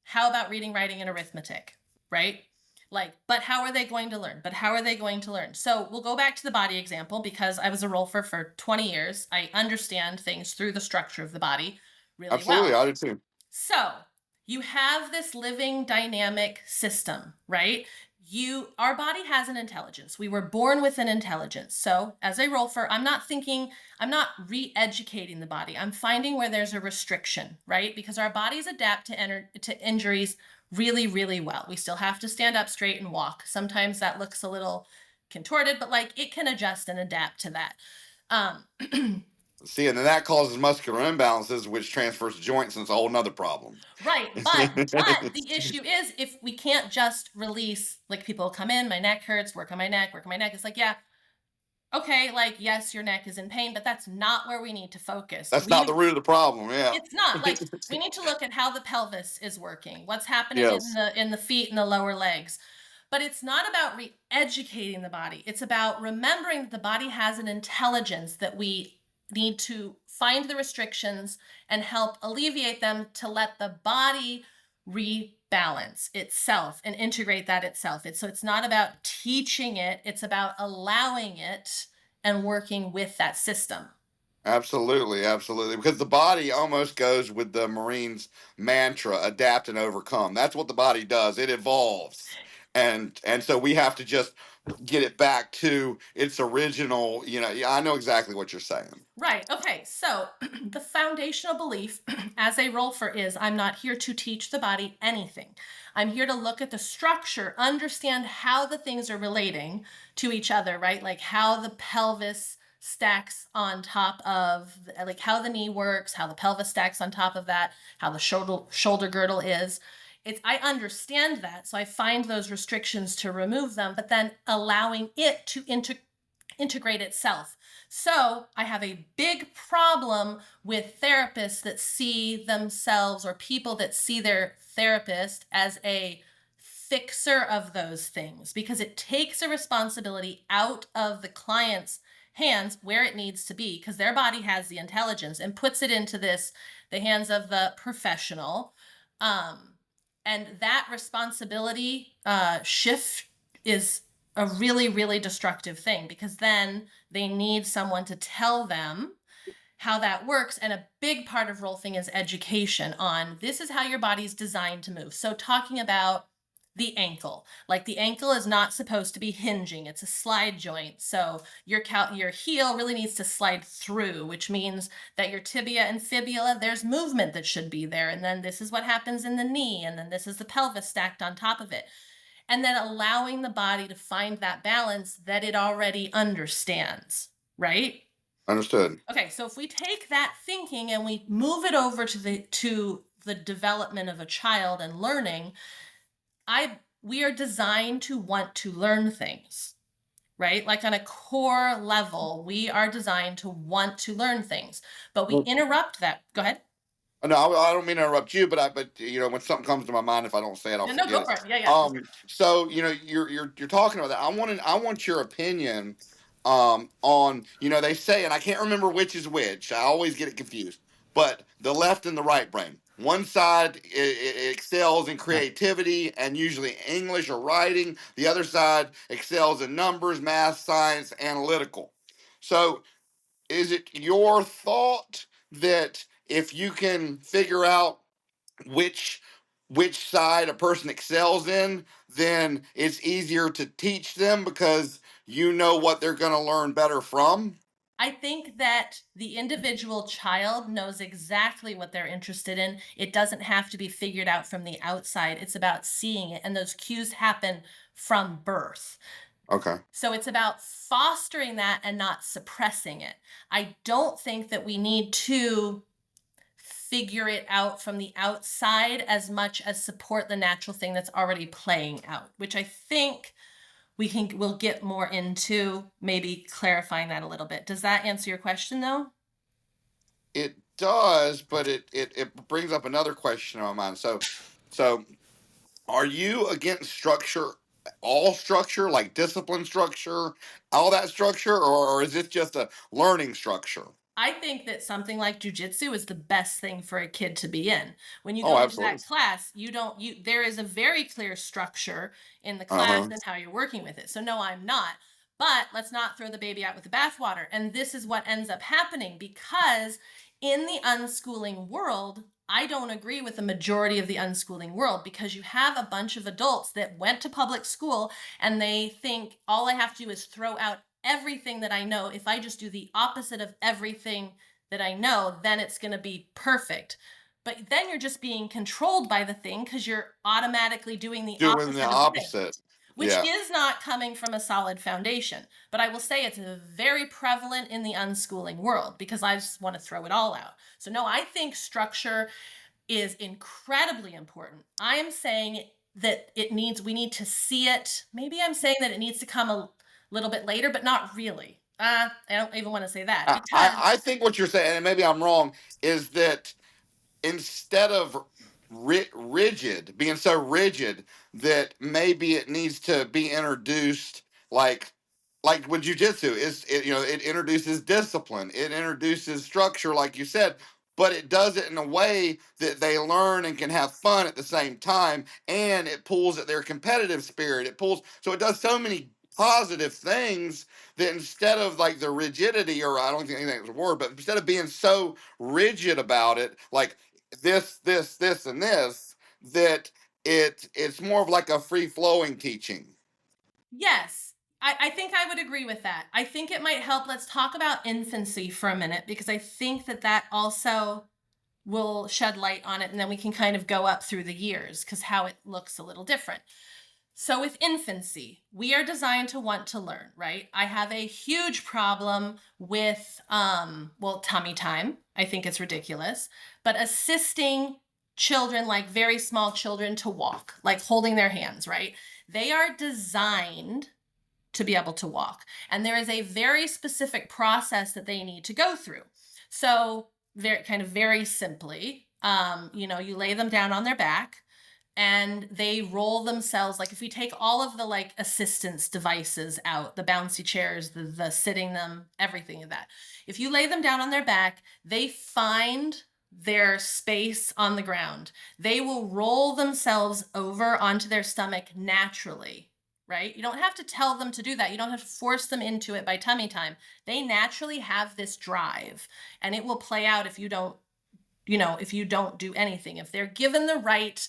Speaker 2: how about reading, writing, and arithmetic? Right? Like, but how are they going to learn? But how are they going to learn? So we'll go back to the body example because I was a rolfer for 20 years. I understand things through the structure of the body really
Speaker 1: Absolutely,
Speaker 2: well.
Speaker 1: I do too.
Speaker 2: So you have this living dynamic system, right? Our body has an intelligence. We were born with an intelligence. So as a rolfer, I'm not re-educating the body. I'm finding where there's a restriction, right? Because our bodies adapt to injuries really, really well. We still have to stand up straight and walk. Sometimes that looks a little contorted, but like it can adjust and adapt to that. Um,
Speaker 1: See, and then that causes muscular imbalances, which transfers to joints, and it's a whole nother problem.
Speaker 2: Right, but the issue is if we can't just release like people come in, my neck hurts, work on my neck, work on my neck. It's like, yeah, okay, like yes, your neck is in pain, but that's not where we need to focus.
Speaker 1: That's not the root of the problem. Yeah.
Speaker 2: It's not like we need to look at how the pelvis is working, what's happening in
Speaker 1: Yes.
Speaker 2: the feet and the lower legs. But it's not about re-educating the body. It's about remembering that the body has an intelligence that we need to find the restrictions and help alleviate them to let the body rebalance itself and integrate that itself. So it's not about teaching it, it's about allowing it and working with that system.
Speaker 1: Absolutely, absolutely. Because the body almost goes with the Marines' mantra, adapt and overcome. That's what the body does. It evolves. And so we have to just get it back to its original. Yeah, I know exactly what you're saying.
Speaker 2: Right. Okay. So the foundational belief as a rolfer is I'm not here to teach the body anything. I'm here to look at the structure, understand how the things are relating to each other, right? Like how the pelvis stacks on top of, like how the knee works, how the pelvis stacks on top of that, how the shoulder girdle is. I understand that, so I find those restrictions to remove them, but then allowing it to integrate itself. So I have a big problem with therapists that see themselves, or people that see their therapist as a fixer of those things, because it takes a responsibility out of the client's hands where it needs to be, because their body has the intelligence, and puts it into the hands of the professional. And that responsibility shift is a really, really destructive thing, because then they need someone to tell them how that works. And a big part of rolfing is education on this is how your body's designed to move. So talking about the ankle, like the ankle is not supposed to be hinging, it's a slide joint. So your heel really needs to slide through, which means that your tibia and fibula, there's movement that should be there. And then this is what happens in the knee, and then this is the pelvis stacked on top of it, and then allowing the body to find that balance that it already understands, right?
Speaker 1: Understood.
Speaker 2: Okay, so if we take that thinking and we move it over to the development of a child and learning, we are designed to want to learn things, right? Like on a core level, we are designed to want to learn things, but we interrupt that. Go ahead.
Speaker 1: No, I don't mean to interrupt you, but when something comes to my mind, if I don't say it, I'll
Speaker 2: No, no, go
Speaker 1: forget
Speaker 2: for
Speaker 1: it.
Speaker 2: it. Yeah, yeah.
Speaker 1: So you're talking about that. I want your opinion, on they say, and I can't remember which is which. I always get it confused. But the left and the right brain. One side it excels in creativity and usually English or writing. The other side excels in numbers, math, science, analytical. So is it your thought that if you can figure out which side a person excels in, then it's easier to teach them because you know what they're going to learn better from?
Speaker 2: I think that the individual child knows exactly what they're interested in. It doesn't have to be figured out from the outside. It's about seeing it, and those cues happen from birth.
Speaker 1: Okay.
Speaker 2: So it's about fostering that and not suppressing it. I don't think that we need to figure it out from the outside as much as support the natural thing that's already playing out, which I think we'll get more into, maybe clarifying that a little bit. Does that answer your question though?
Speaker 1: It does, but it brings up another question in my mind. So are you against structure, all structure, like discipline structure, all that structure, or is it just a learning structure?
Speaker 2: I think that something like jujitsu is the best thing for a kid to be in. When you
Speaker 1: Oh,
Speaker 2: go into
Speaker 1: absolutely.
Speaker 2: that class, there is a very clear structure in the class
Speaker 1: Uh-huh.
Speaker 2: and how you're working with it. So no, I'm not. But let's not throw the baby out with the bathwater. And this is what ends up happening, because in the unschooling world, I don't agree with the majority of the unschooling world, because you have a bunch of adults that went to public school and they think all I have to do is throw out everything that I know. If I just do the opposite of everything that I know, then it's going to be perfect. But then you're just being controlled by the thing, because you're automatically doing the
Speaker 1: Doing the
Speaker 2: opposite of the thing,
Speaker 1: opposite.
Speaker 2: which
Speaker 1: Yeah.
Speaker 2: is not coming from a solid foundation. But I will say it's very prevalent in the unschooling world, because I just want to throw it all out. So no, I think structure is incredibly important. I am saying that we need to see it. Maybe I'm saying that it needs to come a little bit later, but not really. I don't even want to say that, because
Speaker 1: I think what you're saying, and maybe I'm wrong, is that instead of being so rigid, that maybe it needs to be introduced, like with jujitsu, it introduces discipline, it introduces structure, like you said, but it does it in a way that they learn and can have fun at the same time, and it pulls at their competitive spirit. So it does so many positive things that instead of like the rigidity, or I don't think that's a word, but instead of being so rigid about it, like this, and this, that it's more of like a free flowing teaching.
Speaker 2: yes, I think I would agree with that. I think it might help. Let's talk about infancy for a minute, because I think that that also will shed light on it, and then we can kind of go up through the years because how it looks a little different. So with infancy, we are designed to want to learn, right? I have a huge problem with well, tummy time. I think it's ridiculous, but assisting children, like very small children, to walk, like holding their hands, right? They are designed to be able to walk. And there is a very specific process that they need to go through. So, very simply, you lay them down on their back and they roll themselves. Like if we take all of the like assistance devices out, the bouncy chairs, the sitting them, everything of that. If you lay them down on their back, they find their space on the ground. They will roll themselves over onto their stomach naturally, right? You don't have to tell them to do that. You don't have to force them into it by tummy time. They naturally have this drive, and it will play out if you don't, if you don't do anything. If they're given the right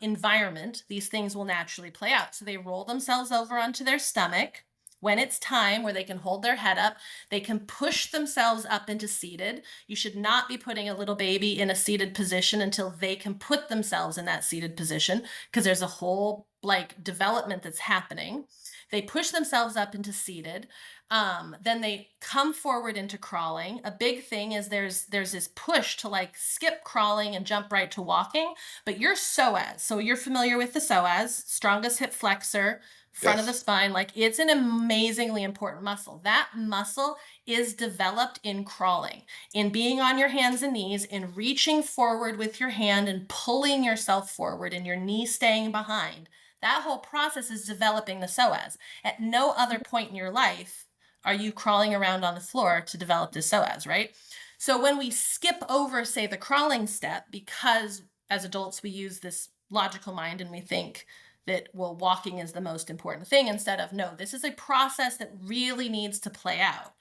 Speaker 2: environment, these things will naturally play out. So they roll themselves over onto their stomach. When it's time where they can hold their head up, they can push themselves up into seated. You should not be putting a little baby in a seated position until they can put themselves in that seated position, because there's a whole like development that's happening. They push themselves up into seated. Then they come forward into crawling. A big thing is there's this push to like skip crawling and jump right to walking. But your psoas, so you're familiar with the psoas, strongest hip flexor, front of the
Speaker 1: Yes.
Speaker 2: spine, like it's an amazingly important muscle. That muscle is developed in crawling, in being on your hands and knees, in reaching forward with your hand and pulling yourself forward and your knee staying behind. That whole process is developing the psoas. At no other point in your life are you crawling around on the floor to develop the psoas, right? So when we skip over, say, the crawling step, because as adults we use this logical mind and we think that, well, walking is the most important thing, instead of, no, this is a process that really needs to play out.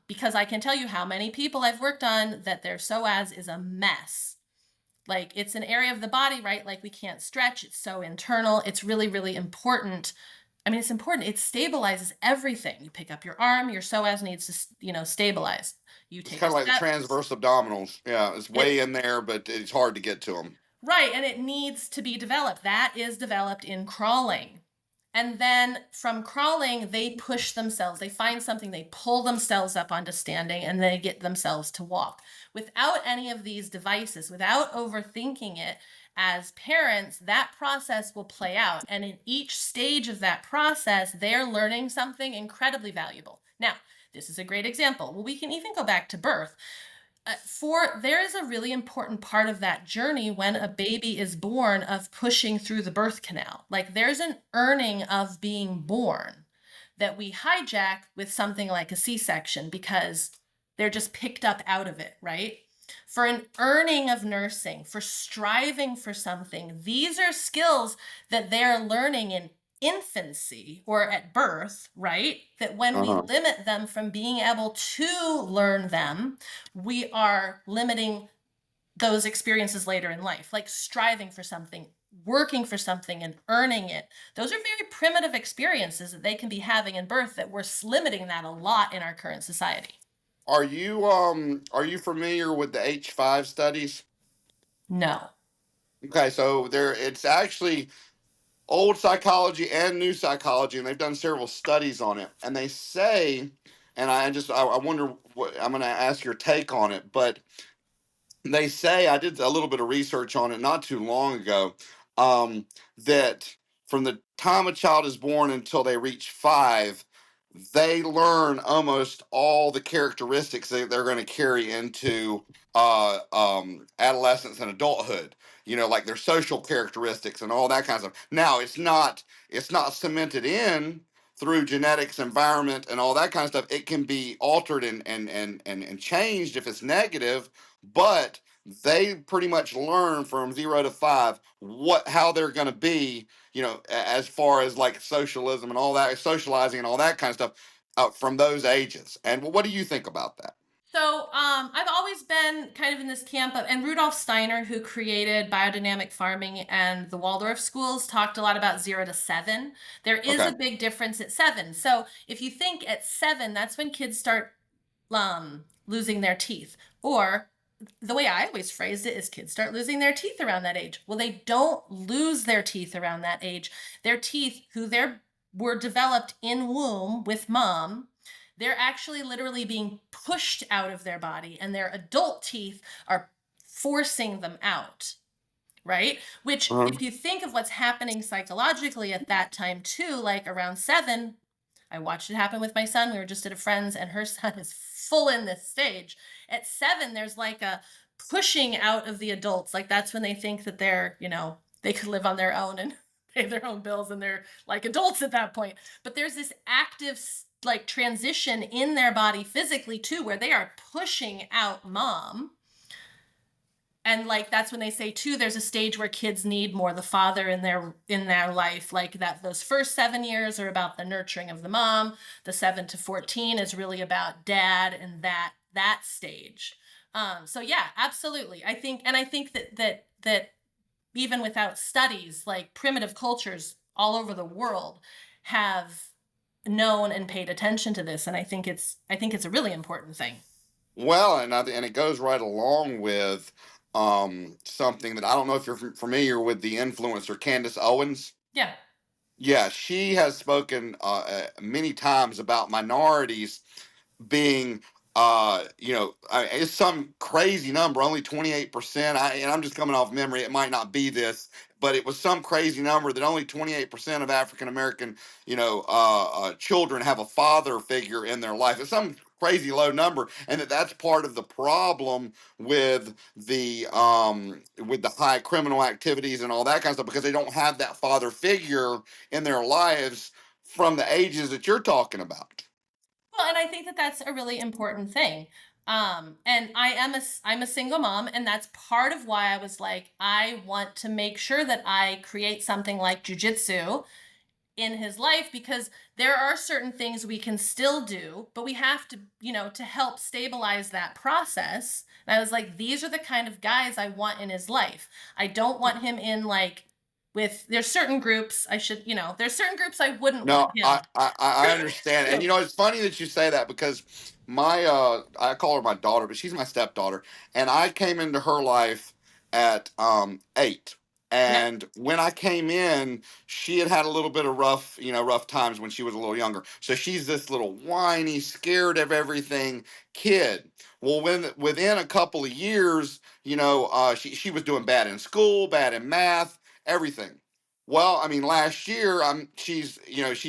Speaker 2: Because I can tell you how many people I've worked on that their psoas is a mess. Like it's an area of the body, right? Like we can't stretch. It's so internal. It's really, really important. I mean, it's important. It stabilizes everything. You pick up your arm, your psoas needs to, stabilize. You
Speaker 1: It's
Speaker 2: take a
Speaker 1: kind of like the
Speaker 2: step.
Speaker 1: transverse abdominals. Yeah, it's
Speaker 2: It
Speaker 1: way in there, but it's hard to get to them.
Speaker 2: Right, and it needs to be developed. That is developed in crawling. And then from crawling, they push themselves. They find something, they pull themselves up onto standing, and they get themselves to walk. Without any of these devices, without overthinking it, as parents, that process will play out. And in each stage of that process, they're learning something incredibly valuable. Now, this is a great example. Well, we can even go back to birth. There is a really important part of that journey when a baby is born, of pushing through the birth canal. Like there's an earning of being born that we hijack with something like a C-section, because they're just picked up out of it, right? For an earning of nursing, for striving for something, these are skills that they're learning in infancy or at birth, right? That when we
Speaker 1: Uh-huh.
Speaker 2: limit them from being able to learn them, we are limiting those experiences later in life, like striving for something, working for something, and earning it. Those are very primitive experiences that they can be having in birth, that we're limiting that a lot in our current society.
Speaker 1: Are you familiar with the H5 studies?
Speaker 2: No.
Speaker 1: Okay, so it's actually old psychology and new psychology, and they've done several studies on it. And they say, and I wonder what I'm going to ask your take on it, but they say, I did a little bit of research on it not too long ago, that from the time a child is born until they reach 5, they learn almost all the characteristics that they're going to carry into adolescence and adulthood. Like their social characteristics and all that kind of stuff. Now, it's not cemented in through genetics, environment, and all that kind of stuff. It can be altered and changed if it's negative, but they pretty much learn from 0 to 5 how they're going to be, as far as like socialism and all that, socializing and all that kind of stuff, from those ages. And what do you think about that?
Speaker 2: So I've always been kind of in this camp of, and Rudolf Steiner, who created biodynamic farming and the Waldorf schools, talked a lot about 0 to 7. There is
Speaker 1: Okay.
Speaker 2: a big difference at 7. So if you think at 7, that's when kids start losing their teeth. Or the way I always phrased it is kids start losing their teeth around that age. Well, they don't lose their teeth around that age. Their teeth, were developed in womb with mom, they're actually literally being pushed out of their body, and their adult teeth are forcing them out. Right? Which,
Speaker 1: Uh-huh.
Speaker 2: if you think of what's happening psychologically at that time, too, like around 7, I watched it happen with my son. We were just at a friend's, and her son is full in this stage. At 7, there's like a pushing out of the adults. Like that's when they think that they could live on their own and pay their own bills, and they're like adults at that point. But there's this active like transition in their body physically too, where they are pushing out mom. And like that's when they say too, there's a stage where kids need more the father in their life. Like that, those first 7 years are about the nurturing of the mom. The 7 to 14 is really about dad and that stage. So yeah, absolutely. I think that even without studies, like primitive cultures all over the world have known and paid attention to this, and I think it's a really important thing.
Speaker 1: Well, and it goes right along with something that I don't know if you're familiar with the influencer Candace Owens.
Speaker 2: Yeah.
Speaker 1: Yeah, she has spoken many times about minorities being it's some crazy number, only 28%. And I'm just coming off memory, it might not be this, but it was some crazy number that only 28% of African American children have a father figure in their life. It's some crazy low number, and that's part of the problem with the high criminal activities and all that kind of stuff, because they don't have that father figure in their lives from the ages that you're talking about.
Speaker 2: Well, and I think that that's a really important thing. And I'm a single mom, and that's part of why I was like, I want to make sure that I create something like jujitsu in his life, because there are certain things we can still do, but we have to, to help stabilize that process. And I was like, these are the kind of guys I want in his life. I don't want him in like there's certain groups there's certain groups I wouldn't want
Speaker 1: No,
Speaker 2: him.
Speaker 1: I understand, and
Speaker 2: So,
Speaker 1: it's funny that you say that, because my I call her my daughter, but she's my stepdaughter, and I came into her life at 8,
Speaker 2: yeah.
Speaker 1: and when I came in, she had had a little bit of rough times when she was a little younger. So she's this little whiny, scared of everything kid. Well, within a couple of years, she was doing bad in school, bad in math, everything. Well, I mean, last year, she's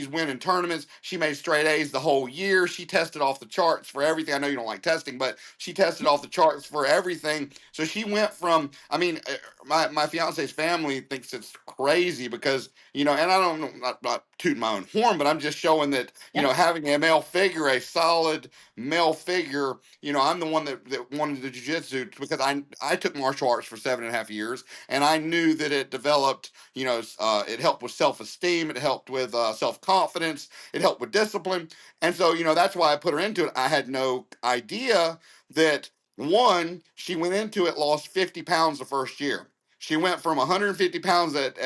Speaker 1: winning tournaments. She made straight A's the whole year. She tested off the charts for everything. I know you don't like testing, but she tested off the charts for everything. So she went from, I mean, my fiance's family thinks it's crazy because, and I don't know, not tooting my own horn, but I'm just showing that,
Speaker 2: Yep.
Speaker 1: having a male figure, a solid male figure, I'm the one that wanted the jujitsu, because I took martial arts for 7.5 years, and I knew that it developed, it helped with self-esteem, it helped with self-confidence, it helped with discipline. And so, that's why I put her into it. I had no idea that, one, she went into it, lost 50 pounds the first year. She went from 150 pounds at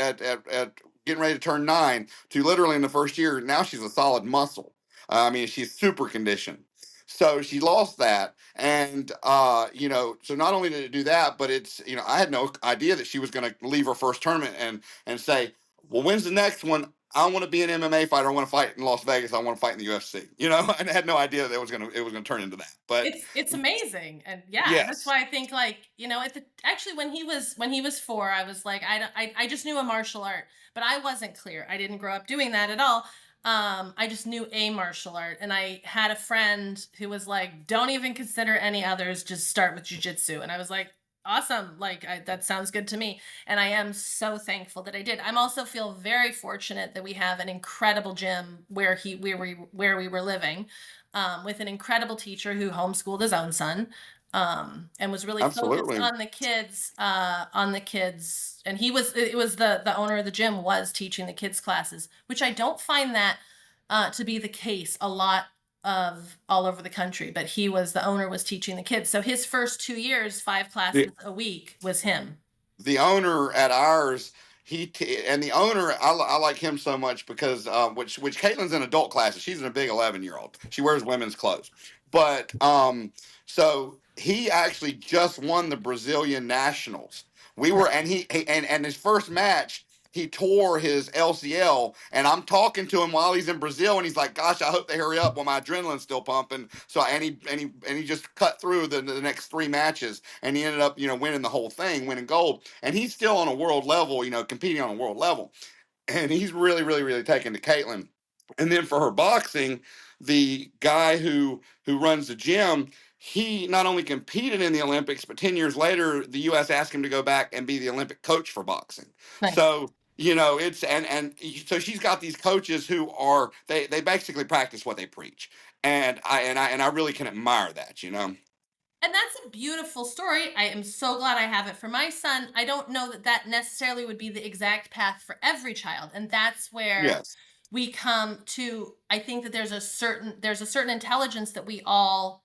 Speaker 1: getting ready to turn 9 to literally in the first year. Now she's a solid muscle. I mean, she's super conditioned. So she lost that, and so not only did it do that, but I had no idea that she was going to leave her first tournament and say, well, when's the next one? I want to be an MMA fighter. I want to fight in Las Vegas. I want to fight in the UFC. And I had no idea that it was gonna turn into that. But
Speaker 2: It's amazing. And yeah, and that's
Speaker 1: yes,
Speaker 2: why I think like, actually when he was 4, I was like, I just knew a martial art, but I wasn't clear. I didn't grow up doing that at all. I just knew a martial art, and I had a friend who was like, don't even consider any others, just start with jujitsu. And I was like, awesome. Like that sounds good to me. And I am so thankful that I did. I'm also feel very fortunate that we have an incredible gym where we were living, with an incredible teacher who homeschooled his own son, and was really focused
Speaker 1: absolutely.
Speaker 2: on the kids. And it was the owner of the gym was teaching the kids classes, which I don't find that to be the case a lot of all over the country, but the owner was teaching the kids. So his first 2 years, 5 classes a week was him.
Speaker 1: The owner at ours, and the owner, I like him so much because which Caitlin's in adult classes. She's in a big 11-year old. She wears women's clothes, but so he actually just won the Brazilian nationals. We were, and and his first match, he tore his LCL, and I'm talking to him while he's in Brazil, and he's like, "Gosh, I hope they hurry up while my adrenaline's still pumping." So, and he just cut through the next 3 matches, and he ended up, winning the whole thing, winning gold, and he's still on a world level, competing on a world level, and he's really, really, really taken to Caitlin. And then for her boxing, the guy who runs the gym, he not only competed in the Olympics, but 10 years later, the U.S. asked him to go back and be the Olympic coach for boxing.
Speaker 2: Nice.
Speaker 1: So it's and so she's got these coaches who are they basically practice what they preach, and I really can admire that.
Speaker 2: And that's a beautiful story. I am so glad I have it for my son. I don't know that that necessarily would be the exact path for every child, and that's where
Speaker 1: Yes.
Speaker 2: we come to. I think that there's a certain intelligence that we all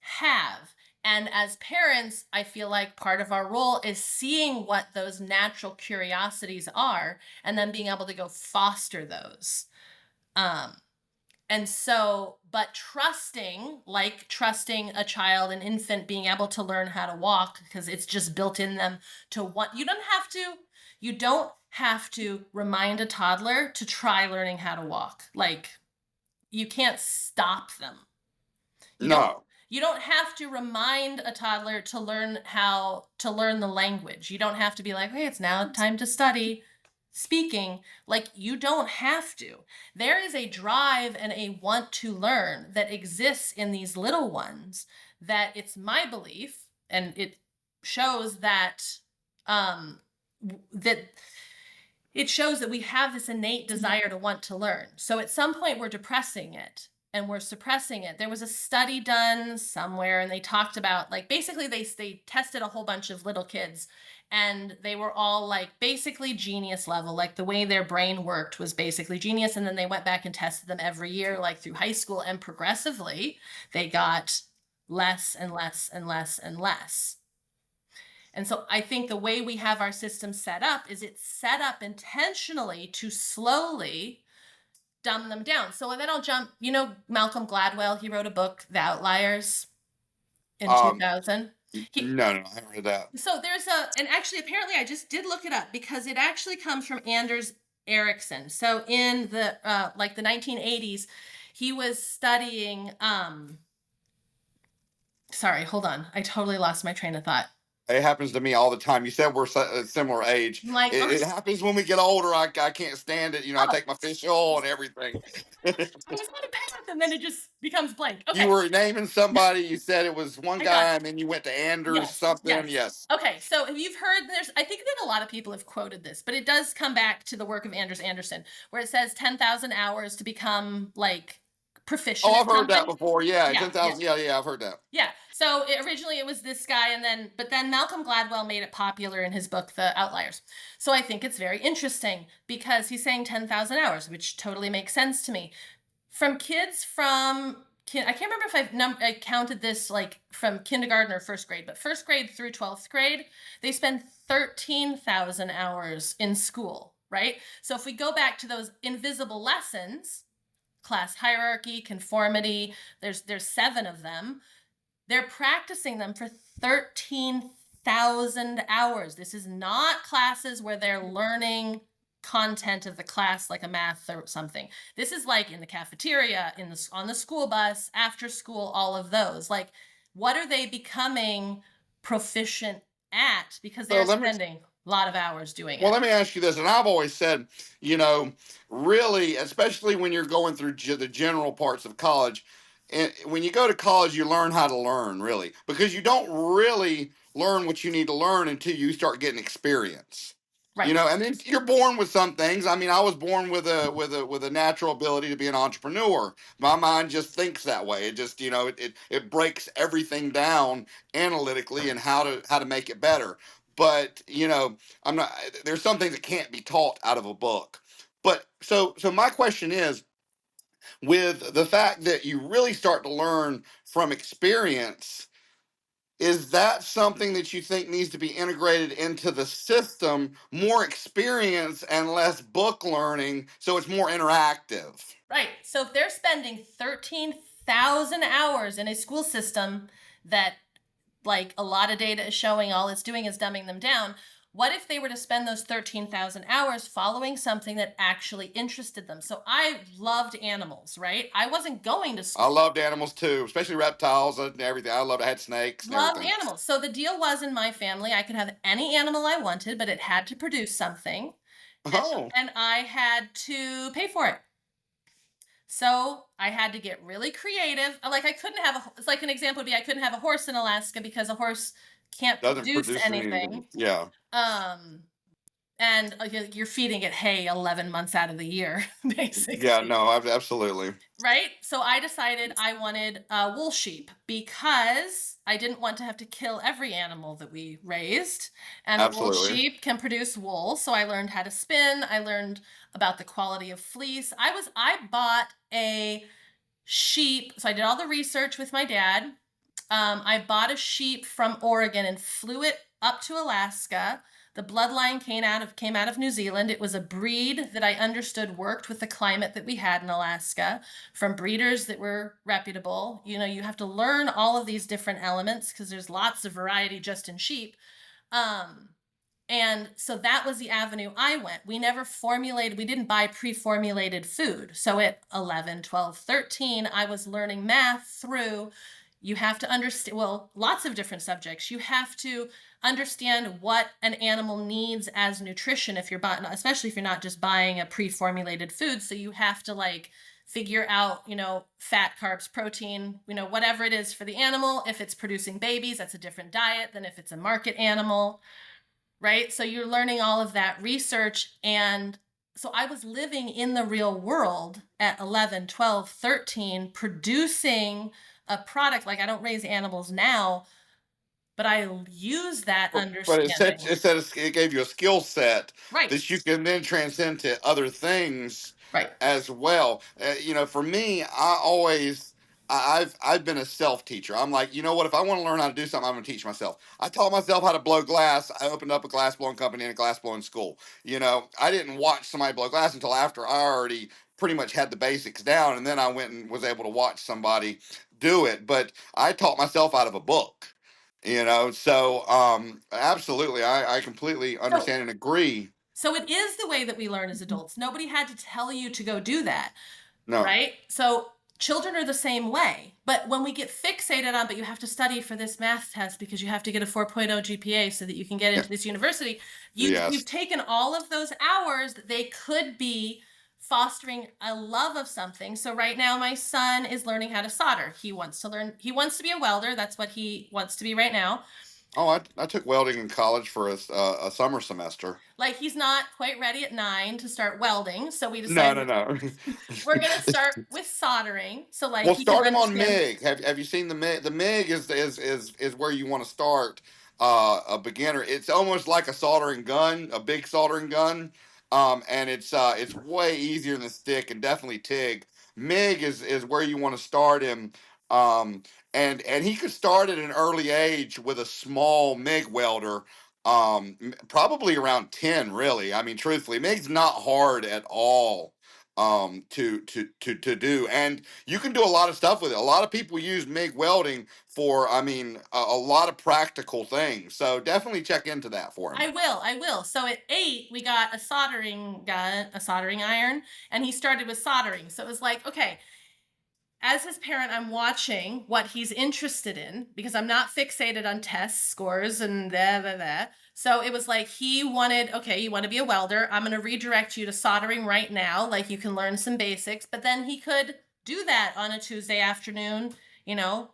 Speaker 2: have. And as parents, I feel like part of our role is seeing what those natural curiosities are and then being able to go foster those. Um, and so, but trusting a child, an infant, being able to learn how to walk because it's just built in them to want, you don't have to remind a toddler to try learning how to walk. Like, you can't stop them. You don't
Speaker 1: No.
Speaker 2: you don't have to remind a toddler to learn the language. You don't have to be like, "Hey, it's now time to study speaking." Like, you don't have to. There is a drive and a want to learn that exists in these little ones, that it's my belief, and it shows that that it shows that we have this innate desire to want to learn. So at some point we're depressing it and we're suppressing it. There was a study done somewhere, and they talked about, like, basically they tested a whole bunch of little kids, and they were all like basically genius level, like the way their brain worked was basically genius. And then they went back and tested them every year, like through high school, and progressively they got less and less and less and less. And so I think the way we have our system set up is it's set up intentionally to slowly dumb them down. So then I'll jump, Malcolm Gladwell, he wrote a book, The Outliers, in
Speaker 1: Um.
Speaker 2: 2000.
Speaker 1: No, I haven't heard that.
Speaker 2: So and actually, apparently I just did look it up because it actually comes from Anders Ericsson. So in the like the 1980s, he was studying, sorry, hold on. I totally lost my train of thought.
Speaker 1: It happens to me all the time. You said we're a similar age.
Speaker 2: Like,
Speaker 1: It happens when we get older. I can't stand it. I
Speaker 2: oh,
Speaker 1: take my fish oil and everything.
Speaker 2: I was on a path, and then it just becomes blank.
Speaker 1: You
Speaker 2: Okay,
Speaker 1: were naming somebody. You said it was one
Speaker 2: I got
Speaker 1: guy,
Speaker 2: it.
Speaker 1: and then you went to Anders
Speaker 2: Yes,
Speaker 1: something.
Speaker 2: yes.
Speaker 1: Yes.
Speaker 2: Okay, so if you've heard, I think that a lot of people have quoted this, but it does come back to the work of Anders Anderson, where it says 10,000 hours to become like proficient.
Speaker 1: Oh,
Speaker 2: at
Speaker 1: I've heard that
Speaker 2: something.
Speaker 1: before. Yeah,
Speaker 2: Yeah,
Speaker 1: 10,000. Yeah, I've heard that.
Speaker 2: yeah. So originally it was this guy, but then Malcolm Gladwell made it popular in his book, The Outliers. So I think it's very interesting because he's saying 10,000 hours, which totally makes sense to me. From kids I can't remember if I counted this like from kindergarten or first grade, but first grade through 12th grade, they spend 13,000 hours in school, right? So if we go back to those invisible lessons, class hierarchy, conformity, there's 7 of them. They're practicing them for 13,000 hours. This is not classes where they're learning content of the class like a math or something. This is like in the cafeteria, on the school bus, after school, all of those. Like, what are they becoming proficient at? Because they're spending a lot of hours doing it.
Speaker 1: Well, let me ask you this, and I've always said, really, especially when you're going through the general parts of college, and when you go to college, you learn how to learn, really, because you don't really learn what you need to learn until you start getting experience.
Speaker 2: Right.
Speaker 1: And then you're born with some things. I mean, I was born with a natural ability to be an entrepreneur. My mind just thinks that way. It just, it breaks everything down analytically and how to make it better. But, I'm not, there's some things that can't be taught out of a book. But so my question is, with the fact that you really start to learn from experience, is that something that you think needs to be integrated into the system, more experience and less book learning, so it's more interactive?
Speaker 2: Right. So if they're spending 13,000 hours in a school system that, like, a lot of data is showing all it's doing is dumbing them down, what if they were to spend those 13,000 hours following something that actually interested them? So I loved animals, right? I wasn't going to
Speaker 1: I
Speaker 2: school.
Speaker 1: loved animals too, especially reptiles and everything. I loved. I had snakes and
Speaker 2: Loved
Speaker 1: everything.
Speaker 2: animals. So the deal was, in my family, I could have any animal I wanted, but it had to produce something,
Speaker 1: Oh,
Speaker 2: and I had to pay for it. So I had to get really creative. Like, I couldn't have it's like, an example would be, I couldn't have a horse in Alaska because a horse can't
Speaker 1: doesn't
Speaker 2: produce
Speaker 1: produce anything.
Speaker 2: anything.
Speaker 1: Yeah.
Speaker 2: Um, and you're feeding it hay 11 months out of the year,
Speaker 1: Yeah.
Speaker 2: basically.
Speaker 1: No. Absolutely.
Speaker 2: Right? So I decided I wanted wool sheep because I didn't want to have to kill every animal that we raised. And a wool
Speaker 1: Absolutely.
Speaker 2: sheep can produce wool. So I learned how to spin. I learned about the quality of fleece. I bought a sheep. So I did all the research with my dad. I bought a sheep from Oregon and flew it up to Alaska. The bloodline came out of New Zealand. It was a breed that I understood worked with the climate that we had in Alaska, from breeders that were reputable. You know, you have to learn all of these different elements because there's lots of variety just in sheep. Um, and so that was the avenue I went. We didn't buy pre-formulated food. So at 11, 12, 13, I was learning math through, you have to understand, well, lots of different subjects. You have to understand what an animal needs as nutrition if you're buying, especially if you're not just buying a pre-formulated food. So you have to, like, figure out, fat, carbs, protein, whatever it is for the animal. If it's producing babies, that's a different diet than if it's a market animal, right? So you're learning all of that research. And so I was living in the real world at 11, 12, 13, producing a product. Like, I don't raise animals now, but I use that
Speaker 1: But it said
Speaker 2: understanding.
Speaker 1: it gave you a skill set
Speaker 2: Right,
Speaker 1: that you can then transcend to other things
Speaker 2: right.
Speaker 1: as well. For me, I've been a self teacher. I'm like, you know what? If I want to learn how to do something, I'm going to teach myself. I taught myself how to blow glass. I opened up a glass blowing company and a glass blowing school. I didn't watch somebody blow glass until after I already pretty much had the basics down, and then I went and was able to watch somebody do it. But I taught myself out of a book. So absolutely, I completely
Speaker 2: So,
Speaker 1: understand and agree.
Speaker 2: so it is the way that we learn as adults. Nobody had to tell you to go do that,
Speaker 1: No,
Speaker 2: right? So children are the same way. But when we get fixated on, but you have to study for this math test because you have to get a 4.0 GPA so that you can get
Speaker 1: yeah,
Speaker 2: into this university, you've
Speaker 1: yes.
Speaker 2: taken all of those hours that they could be fostering a love of something. So right now my son is learning how to solder. He wants to be a welder. That's what he wants to be right now.
Speaker 1: Oh, I took welding in college for a summer semester.
Speaker 2: Like, he's not quite ready at 9 to start welding, so we
Speaker 1: No,
Speaker 2: decided
Speaker 1: no, no.
Speaker 2: we're going to start with soldering. So, like,
Speaker 1: Well,
Speaker 2: he can
Speaker 1: start him on
Speaker 2: understand.
Speaker 1: MIG. Have you seen the MIG? The MIG is where you want to start a beginner. It's almost like a soldering gun, a big soldering gun, and it's way easier than stick and definitely TIG. MIG is where you want to start him, um, and he could start at an early age with a small MIG welder. Probably around 10, really. I mean, truthfully, MIG's not hard at all to do, and you can do a lot of stuff with it. A lot of people use MIG welding for, I mean, a lot of practical things. So definitely check into that for him.
Speaker 2: I will. So at 8, we got a soldering gun, a soldering iron, and he started with soldering. So it was like, okay, as his parent, I'm watching what he's interested in because I'm not fixated on test scores and da da da. So it was like, he wanted, okay, you want to be a welder. I'm going to redirect you to soldering right now. Like, you can learn some basics, but then he could do that on a Tuesday afternoon,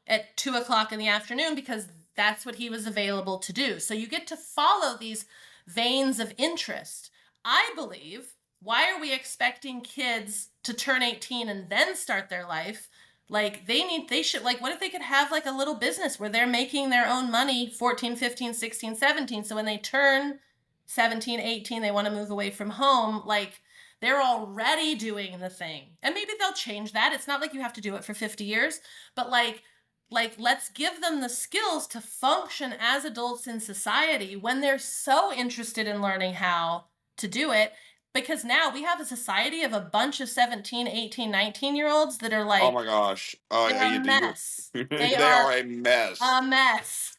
Speaker 2: at 2 o'clock in the afternoon, because that's what he was available to do. So you get to follow these veins of interest. I believe, why are we expecting kids to turn 18 and then start their life? Like, like, what if they could have, like, a little business where they're making their own money 14, 15, 16, 17. So when they turn 17, 18, they want to move away from home. Like, they're already doing the thing. And maybe they'll change that. It's not like you have to do it for 50 years, but let's give them the skills to function as adults in society when they're so interested in learning how to do it. Because now we have a society of a bunch of 17, 18, 19-year-olds that are
Speaker 1: Oh
Speaker 2: like,
Speaker 1: my gosh.
Speaker 2: they're a
Speaker 1: You
Speaker 2: mess. They
Speaker 1: they
Speaker 2: are
Speaker 1: are a mess.
Speaker 2: a mess.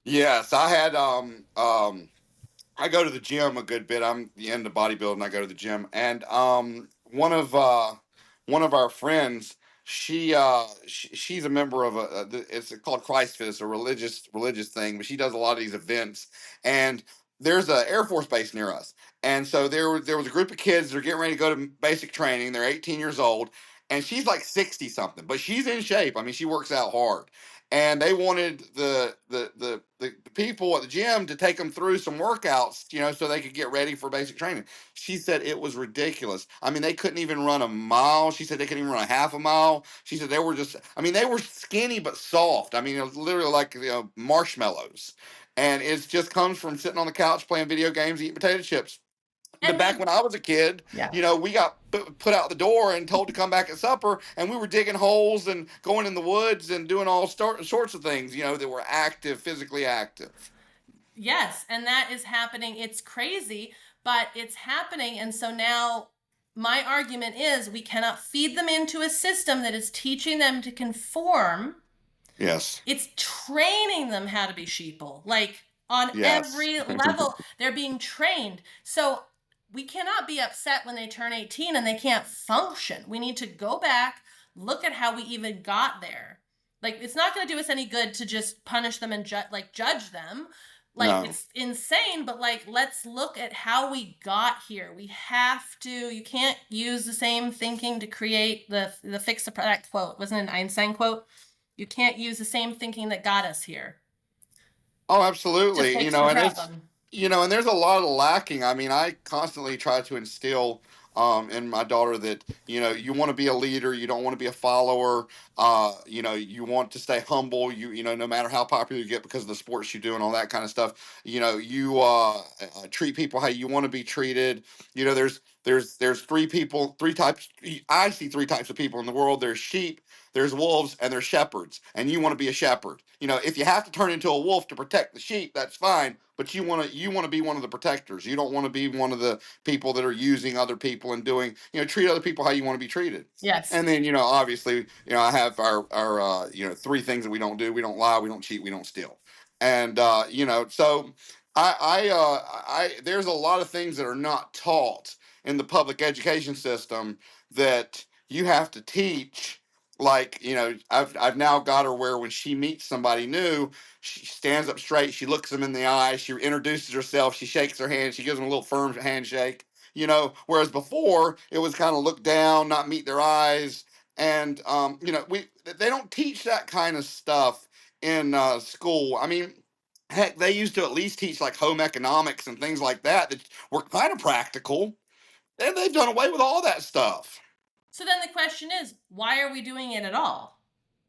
Speaker 1: Yes, I go to the gym a good bit. I'm into bodybuilding. I go to the gym, and one of our friends, she's a member of it's called ChristFit. It's a religious thing, but she does a lot of these events. And there's a Air Force base near us, and so there was a group of kids that are getting ready to go to basic training. They're 18 years old, and she's like 60 something, but she's in shape. I mean, she works out hard, and they wanted the people at the gym to take them through some workouts, so they could get ready for basic training. She said it was ridiculous. I mean, they couldn't even run a mile. She said they couldn't even run a half a mile. She said they were just, I mean, they were skinny but soft. I mean, it was literally like, marshmallows. And it just comes from sitting on the couch playing video games, eating potato chips. But
Speaker 2: And
Speaker 1: back when I was a kid,
Speaker 2: yeah.
Speaker 1: we got put out the door and told to come back at supper, and we were digging holes and going in the woods and doing all sorts of things, that were active, physically active.
Speaker 2: Yes, and that is happening. It's crazy, but it's happening. And so now my argument is we cannot feed them into a system that is teaching them to conform.
Speaker 1: Yes.
Speaker 2: It's training them how to be sheeple. Like on
Speaker 1: Yes.
Speaker 2: every level, they're being trained. So we cannot be upset when they turn 18 and they can't function. We need to go back, look at how we even got there. Like, it's not going to do us any good to just punish them and judge them. Like,
Speaker 1: No.
Speaker 2: it's insane, but let's look at how we got here. We have to, you can't use the same thinking to create the fix the product quote. Wasn't it an Einstein quote? You can't use the same thinking that got us here
Speaker 1: Oh,
Speaker 2: to
Speaker 1: absolutely.
Speaker 2: fix the problem.
Speaker 1: And there's a lot of lacking. I mean, I constantly try to instill in my daughter that, you want to be a leader, you don't want to be a follower. You want to stay humble. No matter how popular you get because of the sports you do and all that kind of stuff, you treat people how you want to be treated. There's three types. I see three types of people in the world. There's sheep, there's wolves, and there's shepherds, and you want to be a shepherd. If you have to turn into a wolf to protect the sheep, that's fine, but you want to be one of the protectors. You don't want to be one of the people that are using other people and doing, treat other people how you want to be treated.
Speaker 2: Yes.
Speaker 1: And then, obviously, I have our three things that we don't do. We don't lie, we don't cheat, we don't steal. And so I there's a lot of things that are not taught in the public education system that you have to teach. Like, I've now got her where when she meets somebody new, she stands up straight, she looks them in the eye, she introduces herself, she shakes their hand, she gives them a little firm handshake. Whereas before it was kind of look down, not meet their eyes. And we they don't teach that kind of stuff in school. I mean, heck, they used to at least teach like home economics and things like that were kind of practical, and they've done away with all that stuff.
Speaker 2: So then the question is, why are we doing it at all?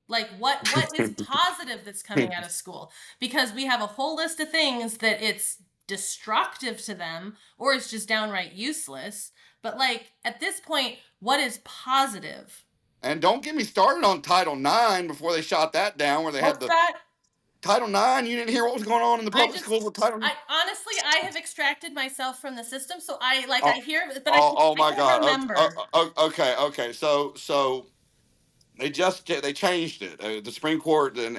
Speaker 2: Like, what is positive that's coming out of school? Because we have a whole list of things that it's destructive to them or it's just downright useless. But at this point, what is positive?
Speaker 1: And don't get me started on Title IX before they shot that down, where they had
Speaker 2: What's
Speaker 1: the
Speaker 2: that?
Speaker 1: Title IX. You didn't hear what was going on in the public schools with Title IX?
Speaker 2: I have extracted myself from the system, so I
Speaker 1: Oh,
Speaker 2: I hear, but
Speaker 1: oh
Speaker 2: I
Speaker 1: my
Speaker 2: can't
Speaker 1: God.
Speaker 2: remember.
Speaker 1: Okay. So they changed it. The Supreme Court and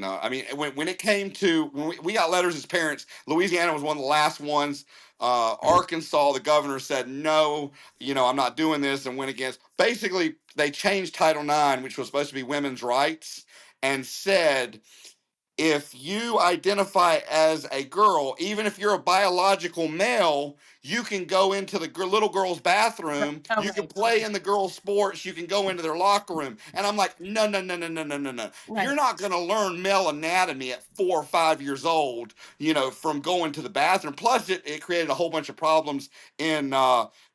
Speaker 1: I mean, when it came to when we got letters as parents, Louisiana was one of the last ones. Arkansas, the governor said no, I'm not doing this, and went against. Basically, they changed Title IX, which was supposed to be women's rights, and said if you identify as a girl, even if you're a biological male, you can go into the little girl's bathroom.
Speaker 2: Oh,
Speaker 1: You can
Speaker 2: right.
Speaker 1: play in the girls' sports. You can go into their locker room. And I'm like, no, no, no, no, no, no, no, no.
Speaker 2: Right.
Speaker 1: You're not going to learn male anatomy at 4 or 5 years old, from going to the bathroom. Plus, it created a whole bunch of problems in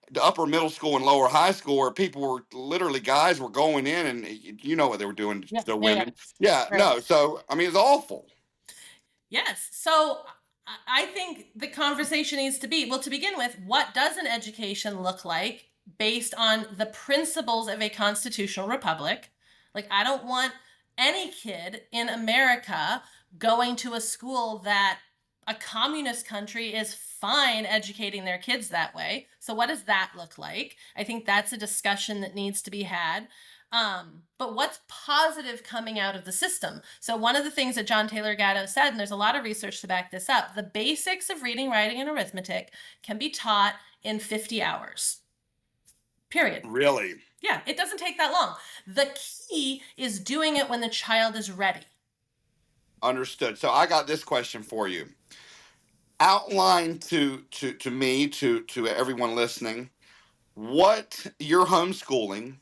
Speaker 1: the upper middle school and lower high school where people were literally guys were going in and you know what they were doing
Speaker 2: Yeah.
Speaker 1: to
Speaker 2: Yeah.
Speaker 1: women. Yeah,
Speaker 2: Right.
Speaker 1: no. So I mean, it's awful.
Speaker 2: Yes. So I think the conversation needs to be, well, to begin with, what does an education look like based on the principles of a constitutional republic. Like, I don't want any kid in America going to a school that a communist country is fine educating their kids that way. So what does that look like? I think that's a discussion that needs to be had. But what's positive coming out of the system? So one of the things that John Taylor Gatto said, and there's a lot of research to back this up, the basics of reading, writing, and arithmetic can be taught in 50 hours. Period.
Speaker 1: Really?
Speaker 2: Yeah, it doesn't take that long. The key is doing it when the child is ready.
Speaker 1: Understood. So I got this question for you. Outline to me, to everyone listening, what you're homeschooling.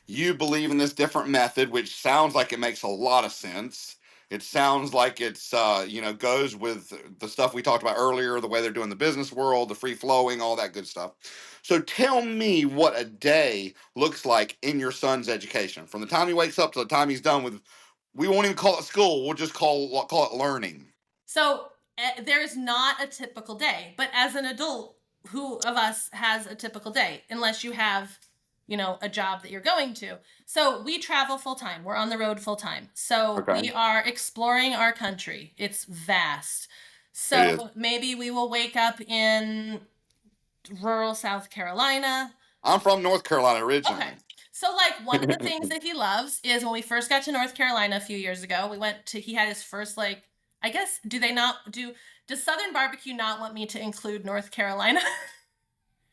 Speaker 1: You believe in this different method, which sounds like it makes a lot of sense. It sounds like it's goes with the stuff we talked about earlier, the way they're doing the business world, the free flowing, all that good stuff. So tell me what a day looks like in your son's education, from the time he wakes up to the time he's done with. We won't even call it school. We'll just call it learning.
Speaker 2: So there is not a typical day, but as an adult, who of us has a typical day, unless you have, a job that you're going to? So we travel full time. We're on the road full time. So
Speaker 1: Okay.
Speaker 2: we are exploring our country. It's vast.
Speaker 1: It is.
Speaker 2: So maybe we will wake up in rural South Carolina.
Speaker 1: I'm from North Carolina originally.
Speaker 2: Okay. So, like, one of the things that he loves is when we first got to North Carolina a few years ago, he had his first, like, I guess, does Southern barbecue not want me to include North Carolina?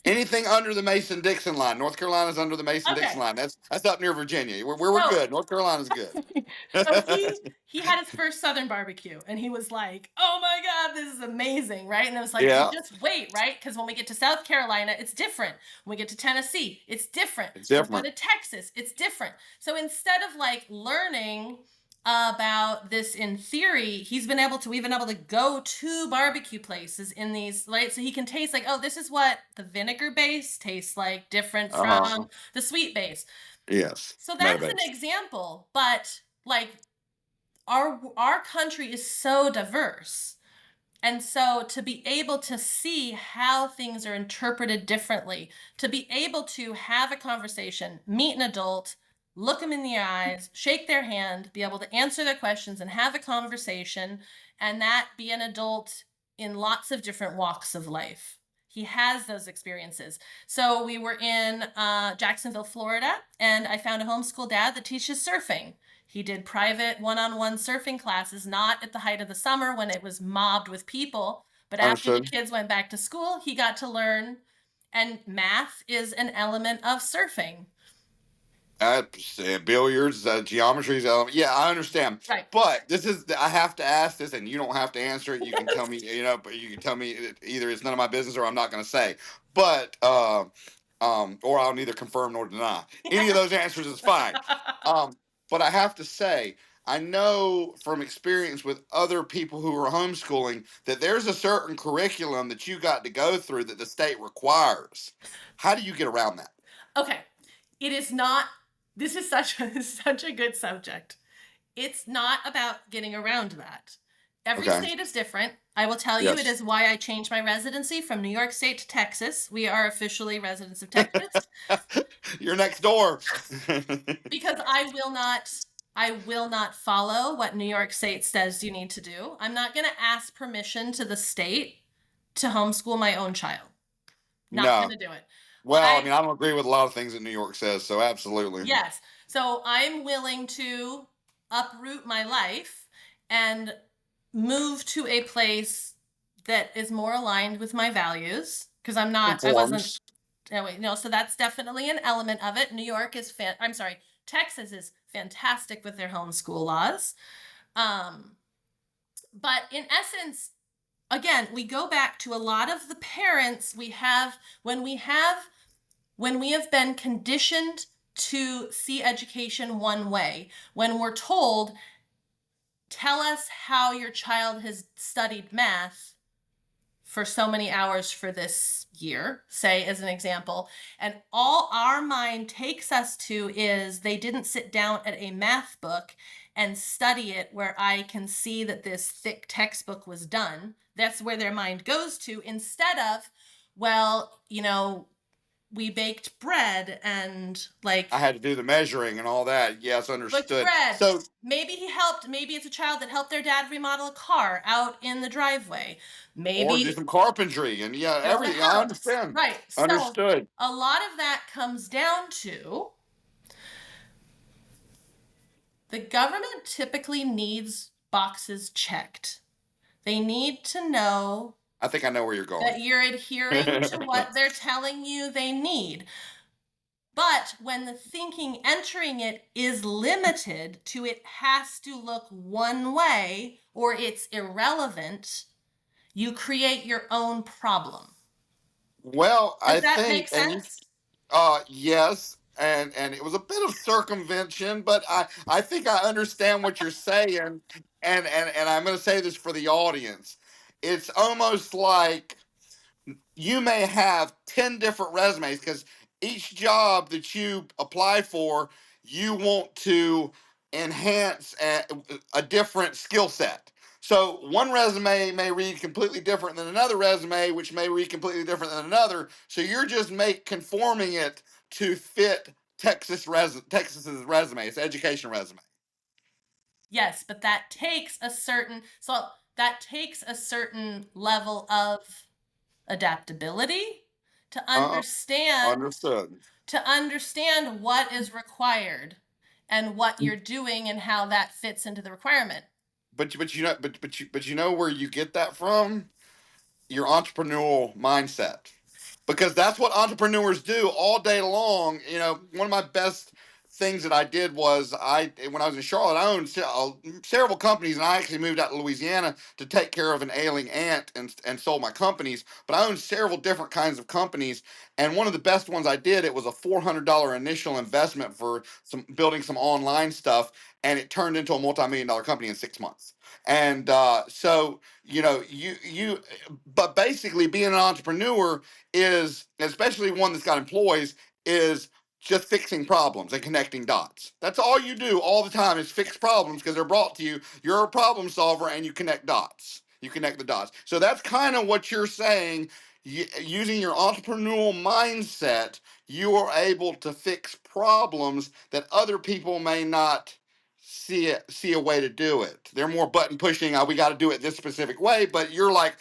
Speaker 1: Anything under the Mason-Dixon line. North Carolina's under the Mason-Dixon
Speaker 2: Okay.
Speaker 1: line. That's up near Virginia. We're
Speaker 2: So,
Speaker 1: good. North Carolina's good.
Speaker 2: so he had his first Southern barbecue, and he was like, "Oh my God, this is amazing!" Right? And it was like,
Speaker 1: Yeah.
Speaker 2: "Well, just wait, right? Because when we get to South Carolina, it's different. When we get to Tennessee, it's different.
Speaker 1: It's
Speaker 2: When we go
Speaker 1: different.
Speaker 2: to Texas, it's different." So instead of like learning about this in theory, we've been able to go to barbecue places in these, right? So he can taste like, oh, this is what the vinegar base tastes like, different from the sweet base.
Speaker 1: Yes.
Speaker 2: So that's an example, but like our country is so diverse. And so to be able to see how things are interpreted differently, to be able to have a conversation, meet an adult, look them in the eyes, shake their hand, be able to answer their questions and have a conversation, and that be an adult in lots of different walks of life. He has those experiences. So we were in Jacksonville, Florida, and I found a homeschool dad that teaches surfing. He did private one-on-one surfing classes, not at the height of the summer when it was mobbed with people, but after the kids went back to school, he got to learn, and math is an element of surfing.
Speaker 1: Billiards, geometry. Yeah, I understand.
Speaker 2: Right.
Speaker 1: But I have to ask this, and you don't have to answer it. You can tell me, but you can tell me either it's none of my business or I'm not going to say. But, or I'll neither confirm nor deny. Any of those answers is fine. But I have to say, I know from experience with other people who are homeschooling that there's a certain curriculum that you got to go through that the state requires. How do you get around that?
Speaker 2: Okay. It is not, this is such a good subject. It's not about getting around that. Every state is different. I will tell you, it is why I changed my residency from New York State to Texas. We are officially residents of Texas.
Speaker 1: You're next door.
Speaker 2: Because I will not follow what New York State says you need to do. I'm not going to ask permission to the state to homeschool my own child. Not going to do it.
Speaker 1: Well, I don't agree with a lot of things that New York says, so absolutely.
Speaker 2: Yes. So I'm willing to uproot my life and move to a place that is more aligned with my values, because so that's definitely an element of it. New York is Texas is fantastic with their homeschool laws. But in essence, again, we go back to a lot of the parents when we have been conditioned to see education one way, when we're told, tell us how your child has studied math for so many hours for this year, say as an example, and all our mind takes us to is they didn't sit down at a math book and study it where I can see that this thick textbook was done. That's where their mind goes to, instead of, well, we baked bread and like
Speaker 1: I had to do the measuring and all that. Yes,
Speaker 2: cooked
Speaker 1: understood.
Speaker 2: bread.
Speaker 1: So,
Speaker 2: Maybe he helped. Maybe it's a child that helped their dad remodel a car out in the driveway.
Speaker 1: or do
Speaker 2: Maybe
Speaker 1: some carpentry and yeah,
Speaker 2: build a
Speaker 1: everything. I
Speaker 2: house.
Speaker 1: understand.
Speaker 2: Right. So
Speaker 1: Understood.
Speaker 2: a lot of that comes down to the government typically needs boxes checked. They need to know
Speaker 1: I think I know where you're going.
Speaker 2: that you're adhering to what they're telling you they need. But when the thinking entering it is limited to it has to look one way or it's irrelevant, you create your own problem.
Speaker 1: Well,
Speaker 2: Does
Speaker 1: I
Speaker 2: that
Speaker 1: think,
Speaker 2: make
Speaker 1: and you,
Speaker 2: sense?
Speaker 1: yes, and it was a bit of circumvention, but I think I understand what you're saying, and I'm going to say this for the audience. It's almost like you may have 10 different resumes because each job that you apply for, you want to enhance a different skill set. So one resume may read completely different than another resume, which may read completely different than another. So you're just conforming it to fit Texas's resume, its education resume.
Speaker 2: Yes, but that takes a certain level of adaptability to
Speaker 1: Uh,
Speaker 2: understand
Speaker 1: understood.
Speaker 2: what is required and what you're doing and how that fits into the requirement.
Speaker 1: But you know where you get that from? Your entrepreneurial mindset, because that's what entrepreneurs do all day long. You know, one of my best things that I did was when I was in Charlotte, I owned several companies, and I actually moved out to Louisiana to take care of an ailing aunt and sold my companies. But I owned several different kinds of companies, and one of the best ones I did, it was a $400 initial investment for some building some online stuff, and it turned into a multi-million-dollar company in 6 months. And so but basically being an entrepreneur is, especially one that's got employees, is just fixing problems and connecting dots. That's all you do all the time is fix problems because they're brought to you. You're a problem solver and you connect dots. You connect the dots. So that's kind of what you're saying. Using your entrepreneurial mindset, you are able to fix problems that other people may not see a way to do it. They're more button pushing. We got to do it this specific way, but you're like,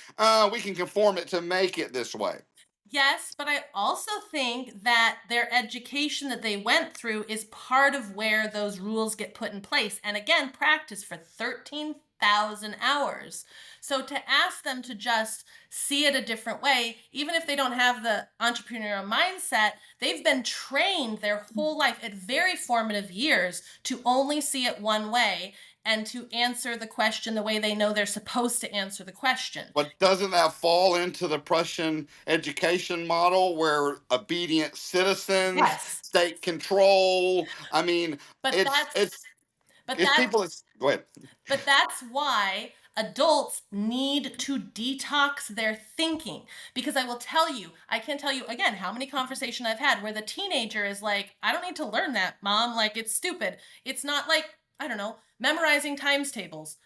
Speaker 1: we can conform it to make it this way.
Speaker 2: Yes, but I also think that their education that they went through is part of where those rules get put in place. And again, practice for 13,000 hours. So to ask them to just see it a different way, even if they don't have the entrepreneurial mindset, they've been trained their whole life at very formative years to only see it one way and to answer the question the way they know they're supposed to answer the question.
Speaker 1: But doesn't that fall into the Prussian education model where obedient citizens,
Speaker 2: Yes.
Speaker 1: state control? I mean,
Speaker 2: But
Speaker 1: it's
Speaker 2: that's
Speaker 1: it's
Speaker 2: but
Speaker 1: it's
Speaker 2: that's
Speaker 1: people. Go ahead.
Speaker 2: but that's why adults need to detox their thinking, because I will tell you, I can't tell you again how many conversations I've had where the teenager is like, I don't need to learn that, mom, like it's stupid. It's not like, I don't know, memorizing times tables,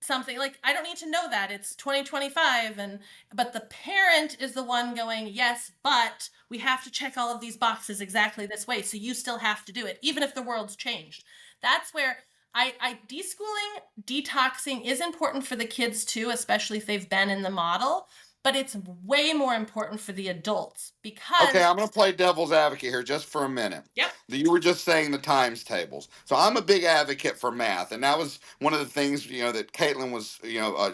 Speaker 2: something like, I don't need to know that, it's 2025. And but the parent is the one going, yes, but we have to check all of these boxes exactly this way, so you still have to do it even if the world's changed. That's where I deschooling, detoxing is important for the kids too, especially if they've been in the model, but it's way more important for the adults
Speaker 1: Okay,
Speaker 2: because
Speaker 1: I'm going to play devil's advocate here just for a minute.
Speaker 2: yep.
Speaker 1: You were just saying the times tables. So I'm a big advocate for math, and that was one of the things that Caitlin was.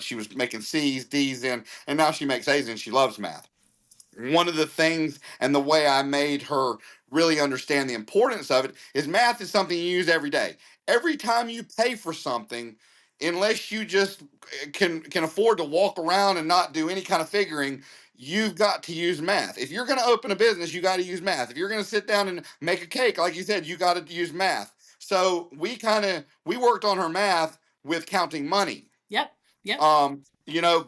Speaker 1: She was making C's, D's in, and now she makes A's, and she loves math. One of the things and the way I made her really understand the importance of it is math is something you use every day. Every time you pay for something, unless you just can afford to walk around and not do any kind of figuring, you've got to use math. If you're going to open a business, you got to use math. If you're going to sit down and make a cake, like you said, you got to use math. So we worked on her math with counting money.
Speaker 2: Yep. Yep.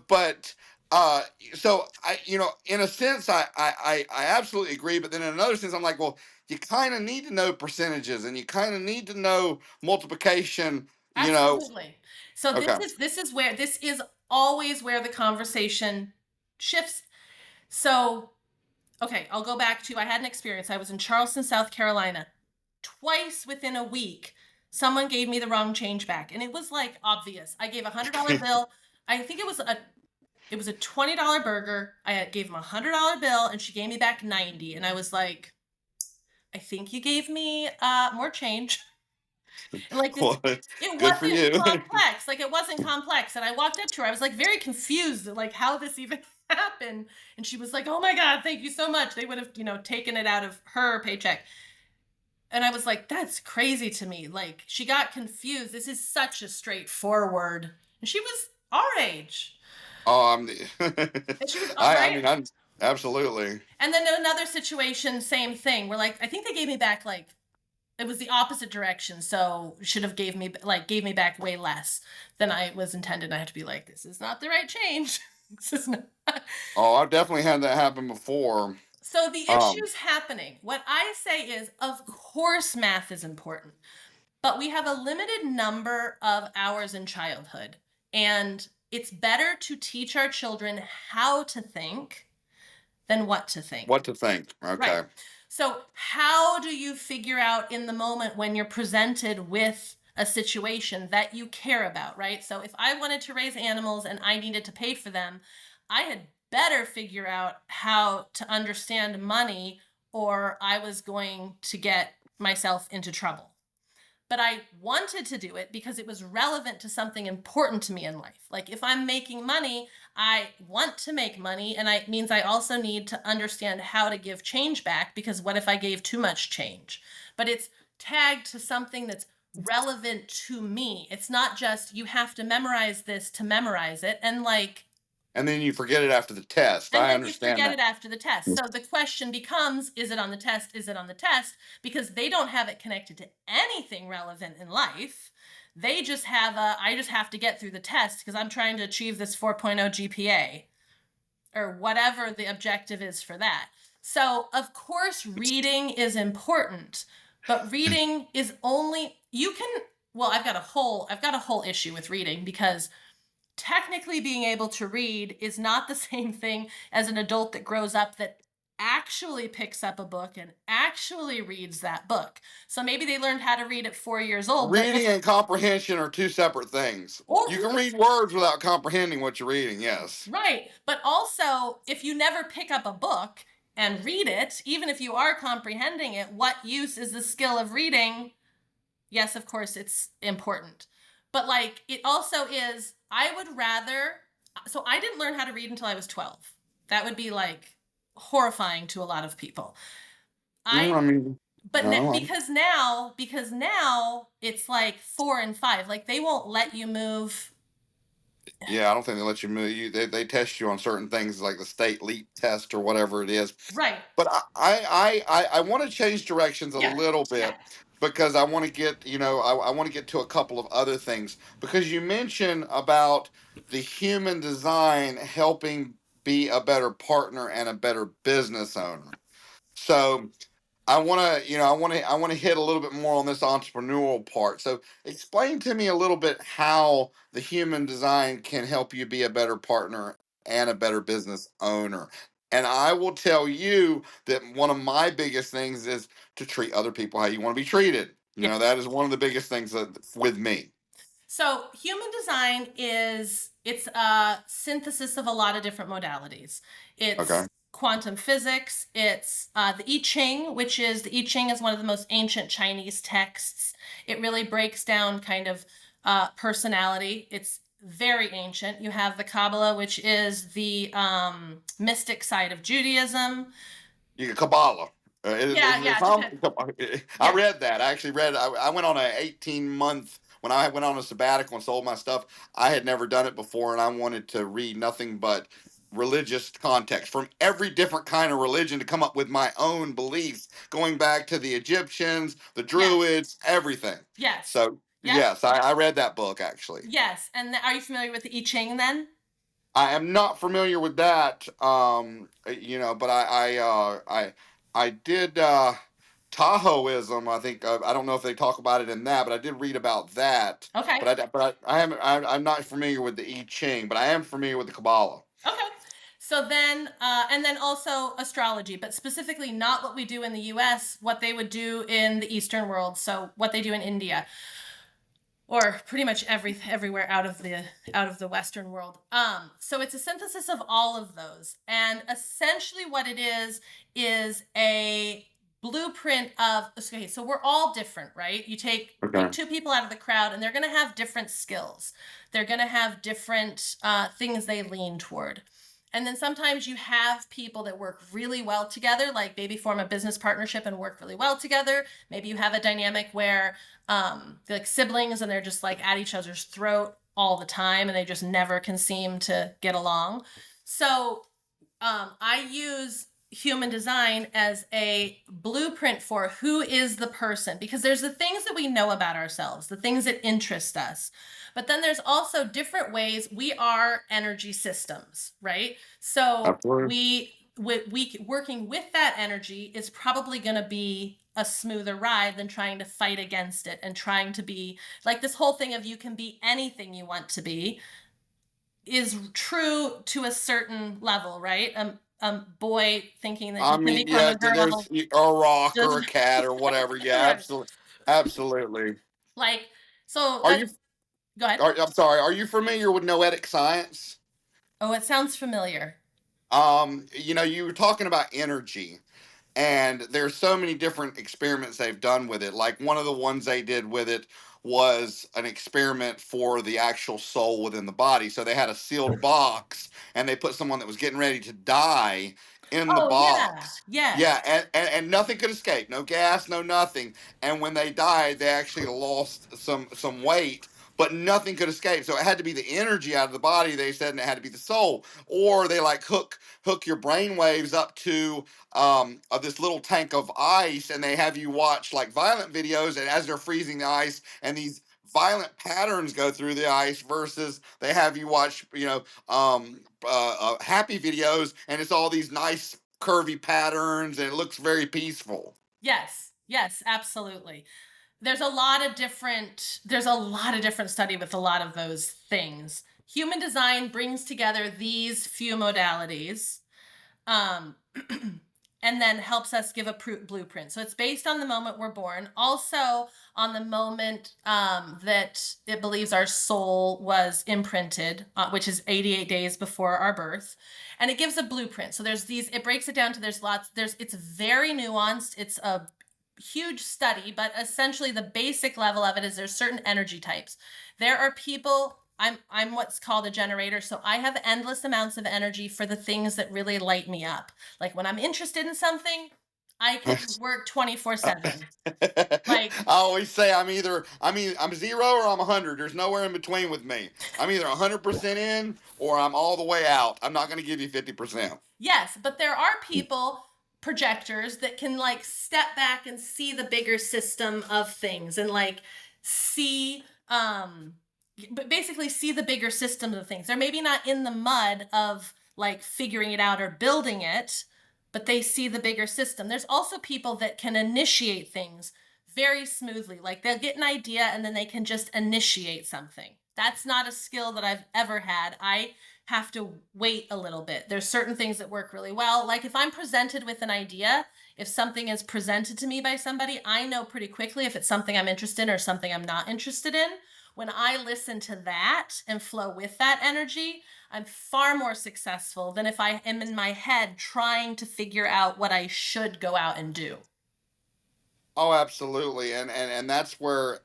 Speaker 1: But uh so in a sense I absolutely agree, but then in another sense I'm like, well, you kind of need to know percentages and you kind of need to know multiplication.
Speaker 2: Absolutely. So
Speaker 1: Okay.
Speaker 2: this is always where the conversation shifts. So Okay, I'll go back to I had an experience. I was in Charleston, South Carolina. Twice within a week, someone gave me the wrong change back, and it was like obvious. I gave $100 bill. I think it was a $20 burger. I gave him $100 bill, and she gave me back 90, and I was like, I think you gave me more change. And like this,
Speaker 1: Well,
Speaker 2: it
Speaker 1: good for
Speaker 2: wasn't
Speaker 1: you.
Speaker 2: complex. Like it wasn't complex. And I walked up to her. I was like very confused, like how this even happened. And she was like, "Oh my God, thank you so much." They would have, taken it out of her paycheck. And I was like, "That's crazy to me." Like she got confused. This is such a straightforward. And she was our age.
Speaker 1: Oh,
Speaker 2: And she was
Speaker 1: I
Speaker 2: right.
Speaker 1: mean, I'm absolutely.
Speaker 2: And then another situation, same thing. Where like I think they gave me back like it was the opposite direction, so should have gave me back way less than I was intended. I had to be like, this is not the right change. This is not.
Speaker 1: Oh, I've definitely had that happen before.
Speaker 2: So the
Speaker 1: Um,
Speaker 2: issues happening. What I say is, of course, math is important, but we have a limited number of hours in childhood, and it's better to teach our children how to think than what to think.
Speaker 1: what to think?
Speaker 2: Right.
Speaker 1: Okay.
Speaker 2: So, how do you figure out in the moment when you're presented with a situation that you care about, right? So, if I wanted to raise animals and I needed to pay for them, I had better figure out how to understand money or I was going to get myself into trouble. But I wanted to do it because it was relevant to something important to me in life. Like if I'm making money, I want to make money, and it means I also need to understand how to give change back because what if I gave too much change? But it's tagged to something that's relevant to me. It's not just you have to memorize this to memorize it and like
Speaker 1: And then you forget it after the test.
Speaker 2: and
Speaker 1: I
Speaker 2: then you
Speaker 1: understand
Speaker 2: forget
Speaker 1: that.
Speaker 2: it after the test. So the question becomes, is it on the test? Is it on the test? Because they don't have it connected to anything relevant in life. They just have I just have to get through the test because I'm trying to achieve this 4.0 GPA or whatever the objective is for that. So, of course, reading is important, but reading is only you can well, I've got a whole issue with reading because technically being able to read is not the same thing as an adult that grows up that actually picks up a book and actually reads that book. So maybe they learned how to read at 4 years old, but
Speaker 1: Reading and comprehension are two separate things.
Speaker 2: or
Speaker 1: You can read words without comprehending what you're reading, yes.
Speaker 2: right. But also, if you never pick up a book and read it, even if you are comprehending it, what use is the skill of reading? Yes, of course, it's important. But like, it also is, I would rather, so I didn't learn how to read until I was 12. That would be like horrifying to a lot of people. I,
Speaker 1: I mean,
Speaker 2: but
Speaker 1: no,
Speaker 2: because now it's like 4 and 5. Like, they won't let you move.
Speaker 1: yeah, I don't think they let you move. They test you on certain things like the state leap test or whatever it is.
Speaker 2: Right.
Speaker 1: But I want to change directions a
Speaker 2: Yeah.
Speaker 1: little
Speaker 2: Yeah.
Speaker 1: bit because I want to get, I want to get to a couple of other things because you mentioned about the human design helping be a better partner and a better business owner. So I want to hit a little bit more on this entrepreneurial part. So explain to me a little bit how the human design can help you be a better partner and a better business owner. And I will tell you that one of my biggest things is to treat other people how you want to be treated.
Speaker 2: Yeah.
Speaker 1: That is one of the biggest things with me.
Speaker 2: So human design it's a synthesis of a lot of different modalities.
Speaker 1: Okay.
Speaker 2: It's quantum physics. It's the I Ching, the I Ching is one of the most ancient Chinese texts. It really breaks down kind of personality. It's very ancient. You have the Kabbalah, which is the mystic side of Judaism.
Speaker 1: You get Kabbalah.
Speaker 2: Yeah, yeah,
Speaker 1: It's
Speaker 2: it depends.
Speaker 1: I
Speaker 2: Yeah,
Speaker 1: read that. I actually read. I went on a 18-month when I went on a sabbatical and sold my stuff. I had never done it before, and I wanted to read nothing but religious context from every different kind of religion to come up with my own beliefs, going back to the Egyptians, the
Speaker 2: yes,
Speaker 1: Druids, everything.
Speaker 2: yes,
Speaker 1: So
Speaker 2: yep,
Speaker 1: yes, I read that book actually.
Speaker 2: yes. And are you familiar with the I Ching then?
Speaker 1: I am not familiar with that, but I did Tahoeism. I think I don't know if they talk about it in that, but I did read about that.
Speaker 2: Okay.
Speaker 1: But I haven't. I'm not familiar with the I Ching, but I am familiar with the Kabbalah.
Speaker 2: Okay. So then, and then also astrology, but specifically not what we do in the US, what they would do in the Eastern world. So what they do in India, or pretty much everywhere out of the Western world. So it's a synthesis of all of those, and essentially what it is a blueprint of, okay, so we're all different, right? You pick
Speaker 1: Okay.
Speaker 2: two people out of the crowd, and they're going to have different skills. They're going to have different things they lean toward. And then sometimes you have people that work really well together, like maybe form a business partnership and work really well together. Maybe you have a dynamic where they're like siblings and they're just like at each other's throat all the time and they just never can seem to get along. So I use human design as a blueprint for who is the person, because there's the things that we know about ourselves, the things that interest us. But then there's also different ways we are energy systems, right? So
Speaker 1: Absolutely.
Speaker 2: we working with that energy is probably going to be a smoother ride than trying to fight against it and trying to be like this whole thing of you can be anything you want to be is true to a certain level, right? Boy thinking that
Speaker 1: I
Speaker 2: he can
Speaker 1: mean,
Speaker 2: become
Speaker 1: yeah,
Speaker 2: a
Speaker 1: there's
Speaker 2: girl
Speaker 1: a rock
Speaker 2: just
Speaker 1: or a cat or whatever. Yeah,
Speaker 2: right.
Speaker 1: absolutely, absolutely.
Speaker 2: Like so
Speaker 1: Are
Speaker 2: that
Speaker 1: you?
Speaker 2: go ahead.
Speaker 1: I'm sorry. Are you familiar with noetic science?
Speaker 2: Oh, it sounds familiar.
Speaker 1: You were talking about energy, and there's so many different experiments they've done with it. Like one of the ones they did with it was an experiment for the actual soul within the body. So they had a sealed box, and they put someone that was getting ready to die in the
Speaker 2: Oh yeah.
Speaker 1: box. Yeah,
Speaker 2: Yes.
Speaker 1: and nothing could escape. No gas, no nothing. And when they died, they actually lost some weight. But nothing could escape, so it had to be the energy out of the body. They said, and it had to be the soul, or they like hook your brain waves up to of this little tank of ice, and they have you watch like violent videos, and as they're freezing the ice, and these violent patterns go through the ice, versus they have you watch, happy videos, and it's all these nice curvy patterns, and it looks very peaceful.
Speaker 2: Yes. Yes, absolutely. There's a lot of different study with a lot of those things. Human design brings together these few modalities. Um and then helps us give a blueprint. So it's based on the moment we're born, also on the moment that it believes our soul was imprinted, which is 88 days before our birth. And it gives a blueprint. So it breaks it down to it's very nuanced. It's a huge study, but essentially the basic level of it is there's certain energy types. There are people I'm what's called a generator, so I have endless amounts of energy for the things that really light me up. Like when I'm interested in something, I can work 24/7.
Speaker 1: I
Speaker 2: Like
Speaker 1: always say I'm 0 or I'm 100. There's nowhere in between with me. I'm either 100% in or I'm all the way out. I'm not going to give you 50%.
Speaker 2: yes, but there are people projectors that can like step back and see the bigger system of things and like see but basically see the bigger system of things. They're maybe not in the mud of like figuring it out or building it, but they see the bigger system. There's also people that can initiate things very smoothly. Like they'll get an idea and then they can just initiate something. That's not a skill that I've ever had. I have to wait a little bit. There's certain things that work really well. Like if I'm presented with an idea, if something is presented to me by somebody, I know pretty quickly if it's something I'm interested in or something I'm not interested in. When I listen to that and flow with that energy, I'm far more successful than if I am in my head trying to figure out what I should go out and do.
Speaker 1: Oh, absolutely, and that's where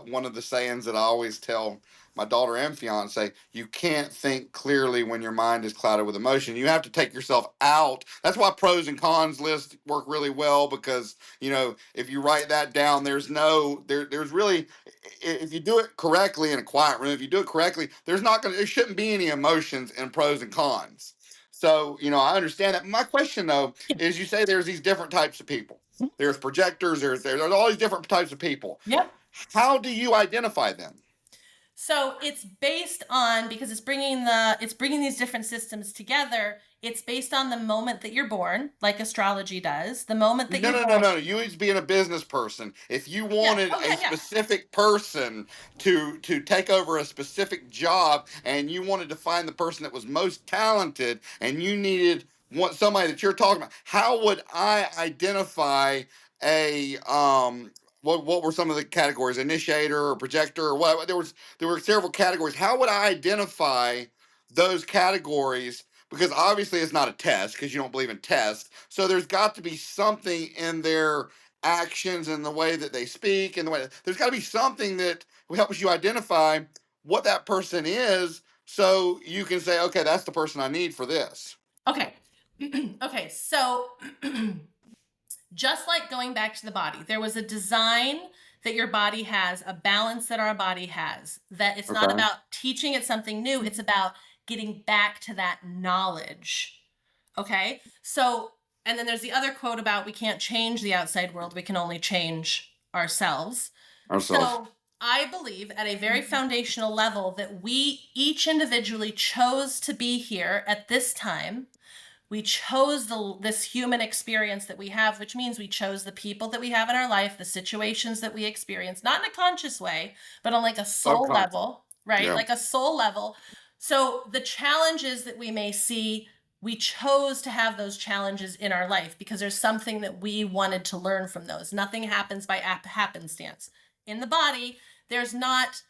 Speaker 1: one of the sayings that I always tell my daughter and fiance: you can't think clearly when your mind is clouded with emotion. You have to take yourself out. That's why pros and cons lists work really well, because if you write that down, there's really, if you do it correctly in a quiet room, if you do it correctly, there shouldn't be any emotions in pros and cons. So I understand that. My question though is, you say there's these different types of people. There's projectors. There's all these different types of people.
Speaker 2: Yep.
Speaker 1: How do you identify them?
Speaker 2: So it's based on because it's bringing these different systems together. It's based on the moment that you're born, like astrology does. The moment that
Speaker 1: No,
Speaker 2: you're
Speaker 1: no, no,
Speaker 2: born.
Speaker 1: no. You as being a business person, if you
Speaker 2: Yeah.
Speaker 1: wanted
Speaker 2: Oh,
Speaker 1: a
Speaker 2: yeah, yeah.
Speaker 1: specific person to take over a specific job, and you wanted to find the person that was most talented, and you needed somebody that you're talking about, how would I identify a what were some of the categories? Initiator or projector or what? There were several categories. How would I identify those categories? Because obviously it's not a test because you don't believe in tests. So there's got to be something in their actions and the way that they speak and the way there's got to be something that helps you identify what that person is, so you can say, okay, that's the person I need for this.
Speaker 2: Okay. Okay. So, just like going back to the body, there was a design that your body has, a balance that our body has, that it's not
Speaker 1: Okay.
Speaker 2: about teaching it something new, it's about getting back to that knowledge. Okay? So, and then there's the other quote about we can't change the outside world, we can only change ourselves.
Speaker 1: Ourselves.
Speaker 2: So, I believe at a very foundational level that we each individually chose to be here at this time. We chose this human experience that we have, which means we chose the people that we have in our life, the situations that we experience, not in a conscious way, but on like a soul
Speaker 1: Subconscious.
Speaker 2: level, right?
Speaker 1: Yeah.
Speaker 2: Like a soul level. So the challenges that we may see, we chose to have those challenges in our life because there's something that we wanted to learn from those. Nothing happens by happenstance. In the body, there's not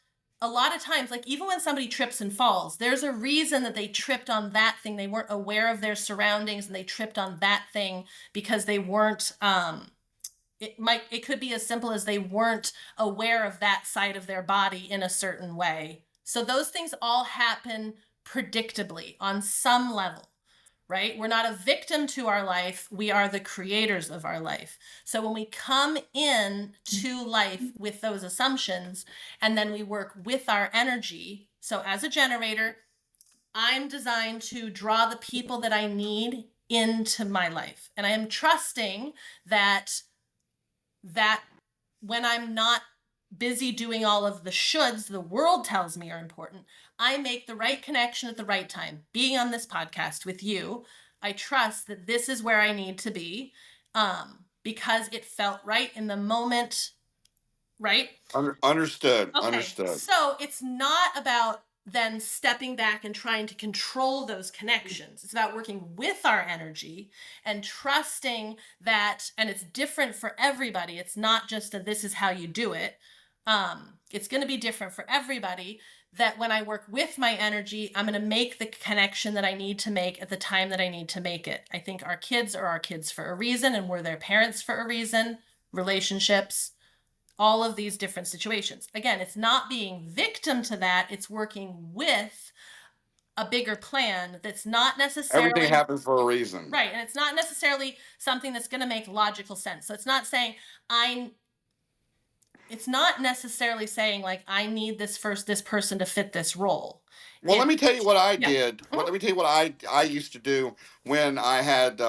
Speaker 2: a lot of times, like even when somebody trips and falls, there's a reason that they tripped on that thing. They weren't aware of their surroundings and they tripped on that thing because they weren't it could be as simple as they weren't aware of that side of their body in a certain way. So those things all happen predictably on some level, right? We're not a victim to our life. We are the creators of our life. So when we come in to life with those assumptions and then we work with our energy. So as a generator, I'm designed to draw the people that I need into my life. And I am trusting that when I'm not busy doing all of the shoulds the world tells me are important, I make the right connection at the right time. Being on this podcast with you, I trust that this is where I need to be, because it felt right in the moment, right?
Speaker 1: Understood.
Speaker 2: Okay,
Speaker 1: Understood.
Speaker 2: so it's not about then stepping back and trying to control those connections. It's about working with our energy and trusting that, and it's different for everybody. It's not just a this is how you do it. It's going to be different for everybody. That when I work with my energy, I'm going to make the connection that I need to make at the time that I need to make it. I think our kids are our kids for a reason, and we're their parents for a reason. Relationships, all of these different situations. Again, it's not being victim to that, it's working with a bigger plan that's not
Speaker 1: Everything
Speaker 2: necessarily
Speaker 1: happens for a reason.
Speaker 2: right, and it's not necessarily something that's going to make logical sense. So it's not saying I it's not necessarily saying like I need this person to fit this role.
Speaker 1: Well,
Speaker 2: It
Speaker 1: let me tell you what I
Speaker 2: yeah.
Speaker 1: did.
Speaker 2: Mhm.
Speaker 1: Let me tell you what I used to do when I had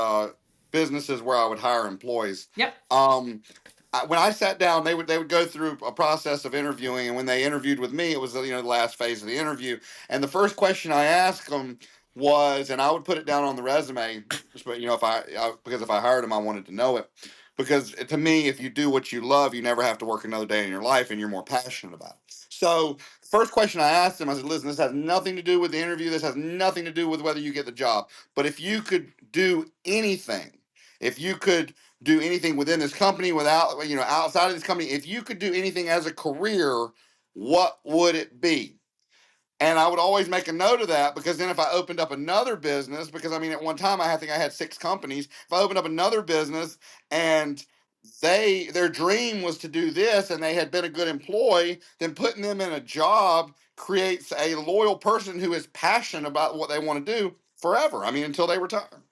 Speaker 1: businesses where I would hire employees.
Speaker 2: Yep.
Speaker 1: When I sat down, they would go through a process of interviewing, and when they interviewed with me, it was the last phase of the interview. And the first question I asked them was, and I would put it down on the resume, but because if I hired them, I wanted to know it. Because to me, if you do what you love, you never have to work another day in your life, and you're more passionate about it. So, first question I asked them, I said, "Listen, this has nothing to do with the interview. This has nothing to do with whether you get the job. But if you could do anything, if you could do anything within this company, without outside of this company, if you could do anything as a career, what would it be?" And I would always make a note of that, because then if I opened up another business, because I mean at one time I think I had 6 companies. If I opened up another business and their dream was to do this and they had been a good employee, then putting them in a job creates a loyal person who is passionate about what they want to do forever. I mean, until they retire.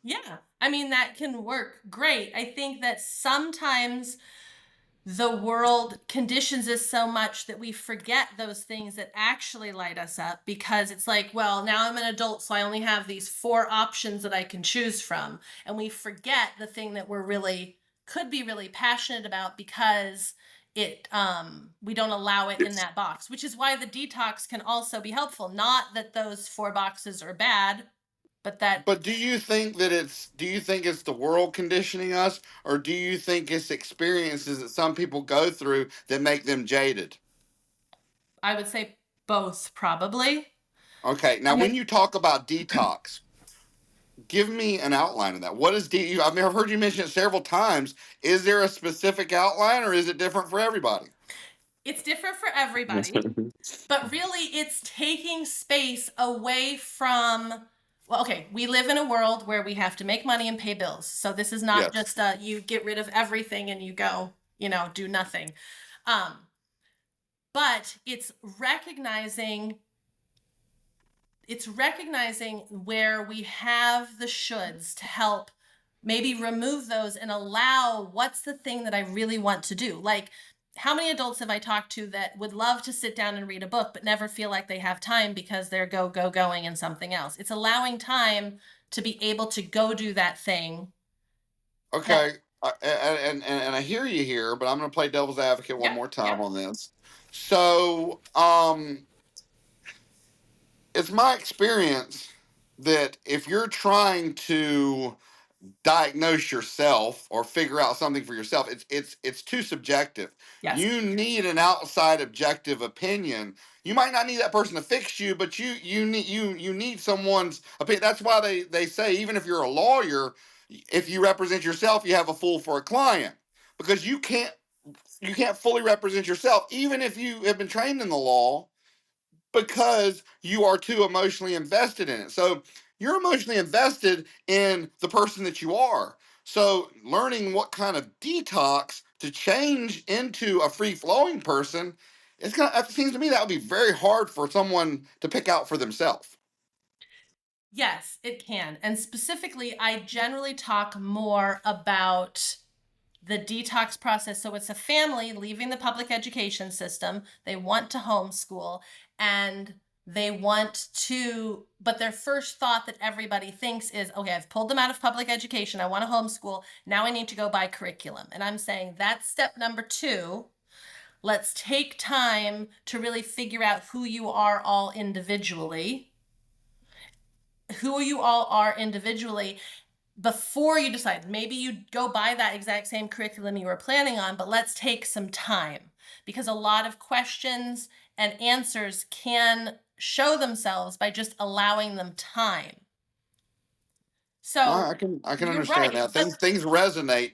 Speaker 2: Yeah. I mean that can work great. I think that sometimes the world conditions us so much that we forget those things that actually light us up, because it's like, well, now I'm an adult, so I only have these 4 options that I can choose from. And we forget the thing that we're really could be really passionate about, because it we don't allow it in
Speaker 1: It's
Speaker 2: that box, which is why the detox can also be helpful. Not that those 4 boxes are bad, But that
Speaker 1: But do you think it's the world conditioning us, or do you think it's experiences that some people go through that make them jaded?
Speaker 2: I would say both probably.
Speaker 1: Okay, now
Speaker 2: I
Speaker 1: when
Speaker 2: mean,
Speaker 1: you talk about detox, give me an outline of that. What is I mean, I've heard you mention it several times. Is there a specific outline, or is it different for everybody?
Speaker 2: it's different for everybody, but really it's taking space away from, well, okay, we live in a world where we have to make money and pay bills. So this is not
Speaker 1: Yes.
Speaker 2: just you get rid of everything and you go, do nothing. Um, but it's recognizing where we have the shoulds to help maybe remove those and allow what's the thing that I really want to do. Like, how many adults have I talked to that would love to sit down and read a book but never feel like they have time because they're going in something else? It's allowing time to be able to go do that thing. That
Speaker 1: Okay. And I hear you here, but I'm going to play devil's advocate one
Speaker 2: Yep,
Speaker 1: more time
Speaker 2: yep.
Speaker 1: on this. So, it's my experience that if you're trying to diagnose yourself or figure out something for yourself, it's too subjective.
Speaker 2: Yes.
Speaker 1: You need an outside objective opinion. You might not need that person to fix you, but you need someone's opinion. That's why they say, even if you're a lawyer, if you represent yourself, you have a fool for a client, because you can't fully represent yourself even if you have been trained in the law, because you are too emotionally invested in it. So you're emotionally invested in the person that you are. So learning what kind of detox to change into a free flowing person, it seems to me that would be very hard for someone to pick out for themselves.
Speaker 2: Yes, it can. And specifically, I generally talk more about the detox process. So it's a family leaving the public education system. They want to homeschool and they want to, but their first thought that everybody thinks is, okay, I've pulled them out of public education. I want to homeschool. Now I need to go buy curriculum. And I'm saying that's step number 2. Let's take time to really figure out who you are all individually, before you decide. Maybe you go buy that exact same curriculum you were planning on, but let's take some time, because a lot of questions and answers can show themselves by just allowing them time. So
Speaker 1: I can
Speaker 2: you're
Speaker 1: understand
Speaker 2: right,
Speaker 1: that
Speaker 2: but
Speaker 1: things resonate.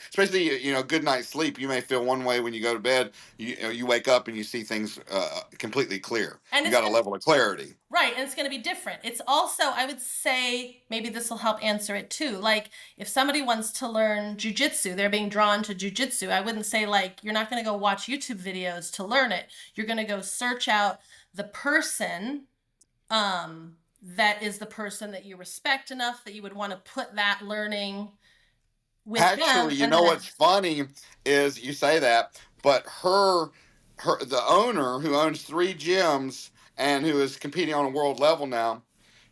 Speaker 1: Especially good night's sleep. You may feel one way when you go to bed. You wake up and you see things completely clear.
Speaker 2: and
Speaker 1: You
Speaker 2: it's
Speaker 1: got a
Speaker 2: going to
Speaker 1: level of clarity.
Speaker 2: right, and it's going to be different. It's also, I would say, maybe this will help answer it too. Like, if somebody wants to learn jujitsu, they're being drawn to jujitsu. I wouldn't say, like, you're not going to go watch YouTube videos to learn it. You're going to go search out the person that is the person that you respect enough that you would want to put that learning with them,
Speaker 1: Actually, you
Speaker 2: and
Speaker 1: know
Speaker 2: then
Speaker 1: what's funny is you say that, but the owner who owns 3 gyms and who is competing on a world level now,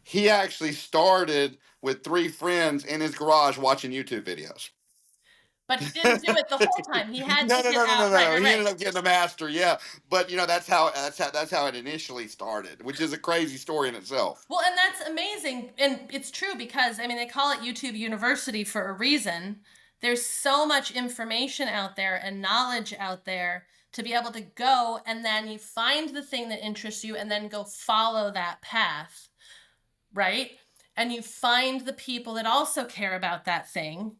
Speaker 1: he actually started with 3 friends in his garage watching YouTube videos.
Speaker 2: but he didn't do it the whole time. He had
Speaker 1: No,
Speaker 2: to
Speaker 1: no,
Speaker 2: get
Speaker 1: no, no, no,
Speaker 2: out. Right,
Speaker 1: no.
Speaker 2: right,
Speaker 1: He
Speaker 2: right.
Speaker 1: ended up getting a master, yeah. But that's how it initially started, which is a crazy story in itself.
Speaker 2: Well, and that's amazing. And it's true because, I mean, they call it YouTube University for a reason. There's so much information out there and knowledge out there to be able to go, and then you find the thing that interests you and then go follow that path, right? And you find the people that also care about that thing,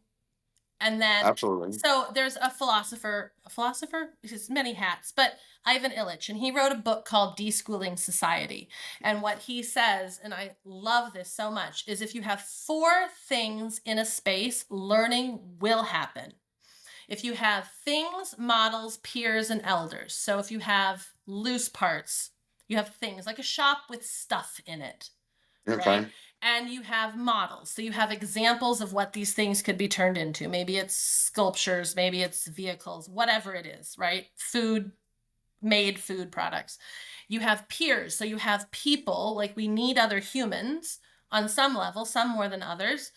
Speaker 2: and then,
Speaker 1: Absolutely.
Speaker 2: so there's a philosopher, has many hats, but Ivan Illich, and he wrote a book called Deschooling Society. And what he says, and I love this so much, is if you have 4 things in a space, learning will happen. If you have things, models, peers, and elders. So if you have loose parts, you have things like a shop with stuff in it, right?
Speaker 1: Okay.
Speaker 2: And you have models. So you have examples of what these things could be turned into. Maybe it's sculptures, maybe it's vehicles, whatever it is, right? Made food products. You have peers. So you have people, like we need other humans on some level, some more than others.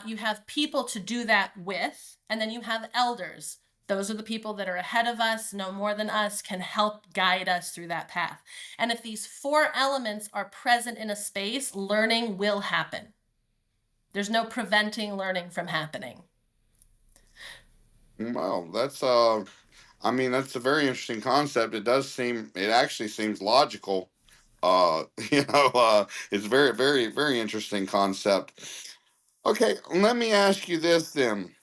Speaker 2: You have people to do that with, and then you have elders, Those are the people that are ahead of us, know more than us, can help guide us through that path. And if these 4 elements are present in a space, learning will happen. There's no preventing learning from happening.
Speaker 1: Well, I mean, that's a very interesting concept. It actually seems logical. It's very, very, very interesting concept. Okay, let me ask you this then.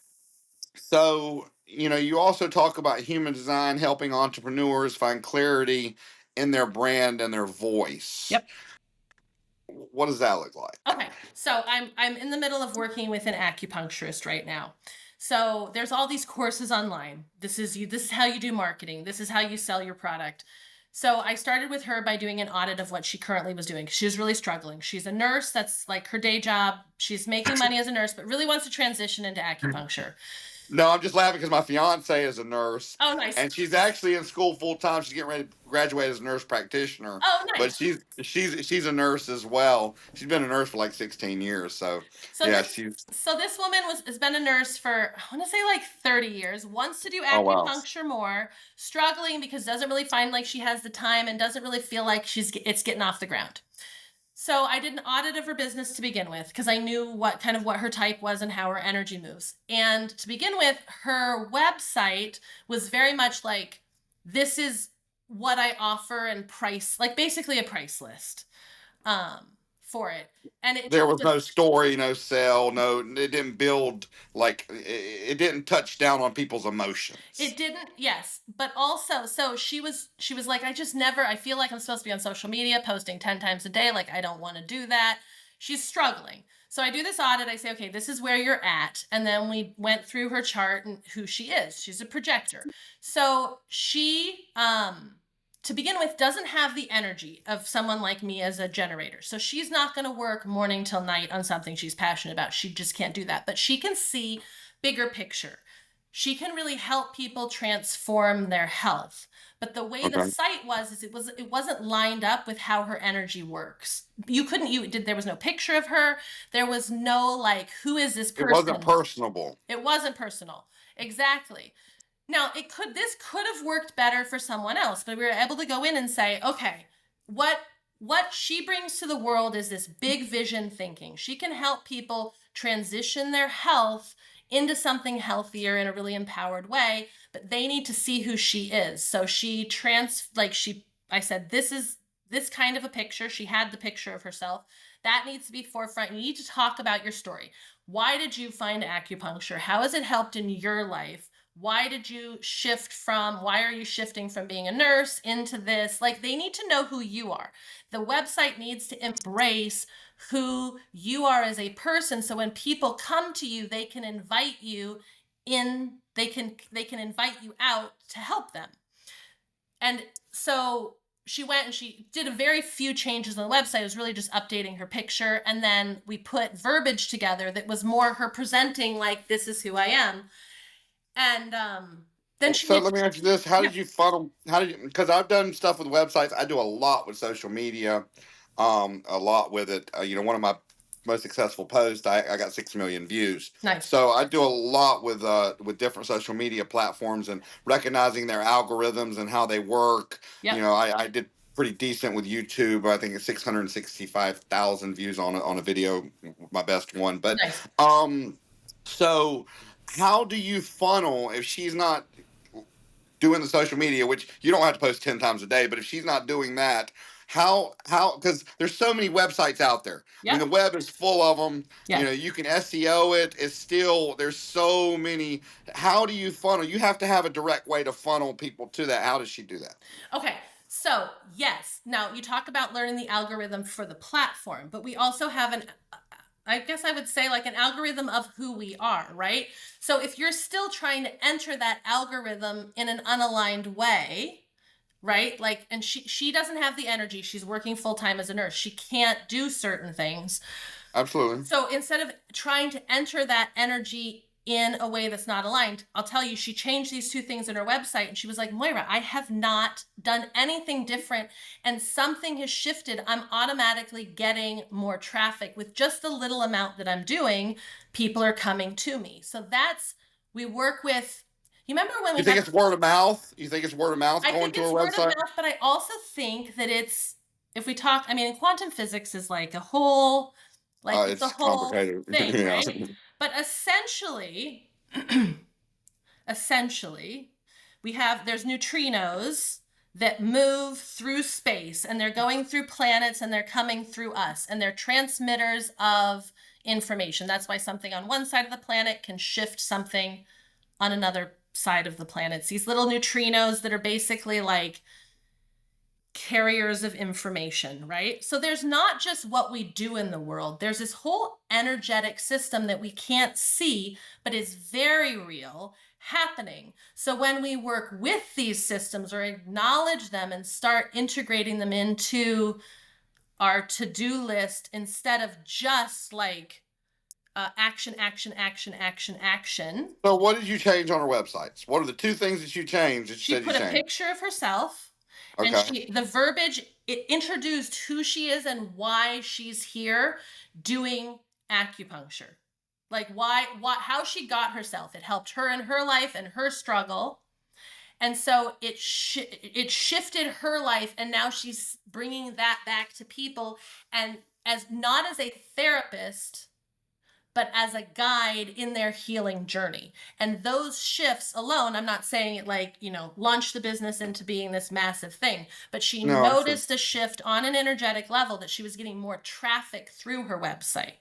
Speaker 1: So, you also talk about human design helping entrepreneurs find clarity in their brand and their voice.
Speaker 2: Yep.
Speaker 1: What does that look like?
Speaker 2: Okay, so I'm in the middle of working with an acupuncturist right now. So there's all these courses online. This is how you do marketing. This is how you sell your product. So I started with her by doing an audit of what she currently was doing. She was really struggling. She's a nurse. That's like her day job. She's making money as a nurse, but really wants to transition into acupuncture.
Speaker 1: No, I'm just laughing because my fiance is a nurse,
Speaker 2: Oh, nice.
Speaker 1: and she's actually in school full time. She's getting ready to graduate as a nurse practitioner.
Speaker 2: Oh,
Speaker 1: But
Speaker 2: nice.
Speaker 1: she's a nurse as well. She's been a nurse for like 16 years. So
Speaker 2: So
Speaker 1: yeah,
Speaker 2: this
Speaker 1: she's
Speaker 2: so this woman has been a nurse for, I want to say, like 30 years. Wants to do
Speaker 1: oh wow.
Speaker 2: acupuncture more, struggling because doesn't really find like she has the time and doesn't really feel like it's getting off the ground. So I did an audit of her business to begin with because I knew what her type was and how her energy moves. And to begin with, her website was very much like, this is what I offer and price, like basically a price list for it. And it
Speaker 1: There
Speaker 2: just
Speaker 1: was no story, no sell, no. It didn't build like it didn't touch down on people's emotions.
Speaker 2: It didn't, yes, but also, so she was like, I feel like I'm supposed to be on social media posting 10 times a day. Like, I don't want to do that. She's struggling. So I do this audit. I say, okay, this is where you're at. And then we went through her chart and who she is. She's a projector. So she, to begin with, doesn't have the energy of someone like me as a generator. So she's not going to work morning till night on something she's passionate about. She just can't do that. But she can see bigger picture. She can really help people transform their health. But the way the
Speaker 1: Okay.
Speaker 2: site was is it wasn't lined up with how her energy works. There was no picture of her. There was no like, who is this
Speaker 1: It wasn't
Speaker 2: person?
Speaker 1: personable.
Speaker 2: It wasn't personal. Exactly. Now, this could have worked better for someone else, but we were able to go in and say, okay, what she brings to the world is this big vision thinking. She can help people transition their health into something healthier in a really empowered way, but they need to see who she is. So I said, this is this kind of a picture. She had the picture of herself. That needs to be forefront. You need to talk about your story. Why did you find acupuncture? How has it helped in your life? Why are you shifting from being a nurse into this? Like, they need to know who you are. The website needs to embrace who you are as a person. So when people come to you, they can invite you in, they can invite you out to help them. And so she went and she did a very few changes on the website. It was really just updating her picture. And then we put verbiage together that was more her presenting like, this is who I am. And then she
Speaker 1: So let me ask you this: How
Speaker 2: yeah,
Speaker 1: did you funnel? How did you? Because I've done stuff with websites. I do a lot with social media, a lot with it. One of my most successful posts, I got 6 million views.
Speaker 2: nice.
Speaker 1: So I do a lot with different social media platforms and recognizing their algorithms and how they work.
Speaker 2: Yep.
Speaker 1: I did pretty decent with YouTube. I think it's 665,000 views on a video, my best one. But
Speaker 2: Nice.
Speaker 1: so how do you funnel if she's not doing the social media, which you don't have to post 10 times a day, but if she's not doing that, because there's so many websites out there. I mean,
Speaker 2: Yep.
Speaker 1: the web is full of them.
Speaker 2: Yeah.
Speaker 1: You can SEO it. It's still, there's so many. How do you funnel? You have to have a direct way to funnel people to that. How does she do that?
Speaker 2: Okay. So, yes. Now, you talk about learning the algorithm for the platform, but we also have I guess I would say, like, an algorithm of who we are, right? So if you're still trying to enter that algorithm in an unaligned way, right? Like, and she doesn't have the energy. She's working full time as a nurse. She can't do certain things.
Speaker 1: Absolutely.
Speaker 2: So instead of trying to enter that energy in a way that's not aligned, I'll tell you, she changed these 2 things in her website and she was like, Moira, I have not done anything different and something has shifted. I'm automatically getting more traffic with just the little amount that I'm doing. People are coming to me. So we work with, You remember when
Speaker 1: You
Speaker 2: we
Speaker 1: think
Speaker 2: had,
Speaker 1: it's word of mouth? You think it's word of mouth
Speaker 2: I
Speaker 1: going
Speaker 2: think
Speaker 1: to her
Speaker 2: it's word of
Speaker 1: website?
Speaker 2: mouth, but I also think that it's, if we talk, I mean, quantum physics is like a whole, like it's a
Speaker 1: It's
Speaker 2: whole
Speaker 1: complicated.
Speaker 2: thing,
Speaker 1: Yeah.
Speaker 2: right? But essentially, essentially, there's neutrinos that move through space, and they're going through planets, and they're coming through us, and they're transmitters of information. That's why something on one side of the planet can shift something on another side of the planet. It's these little neutrinos that are basically like carriers of information, right? So there's not just what we do in the world, there's this whole energetic system that we can't see, but is very real happening. So when we work with these systems or acknowledge them and start integrating them into our to-do list instead of just like action, action, action, action, action.
Speaker 1: So what did you change on her websites? What are the two things that you changed that you
Speaker 2: She
Speaker 1: said you
Speaker 2: put a
Speaker 1: changed?
Speaker 2: picture of herself, and
Speaker 1: Okay.
Speaker 2: the verbiage, it introduced who she is and why she's here doing acupuncture. Like how she got herself. It helped her in her life and her struggle. And so it shifted her life, and now she's bringing that back to people, and as not as a therapist, but as a guide in their healing journey. And those shifts alone, I'm not saying it like, launch the business into being this massive thing, but she
Speaker 1: No, I see.
Speaker 2: noticed a shift on an energetic level that she was getting more traffic through her website.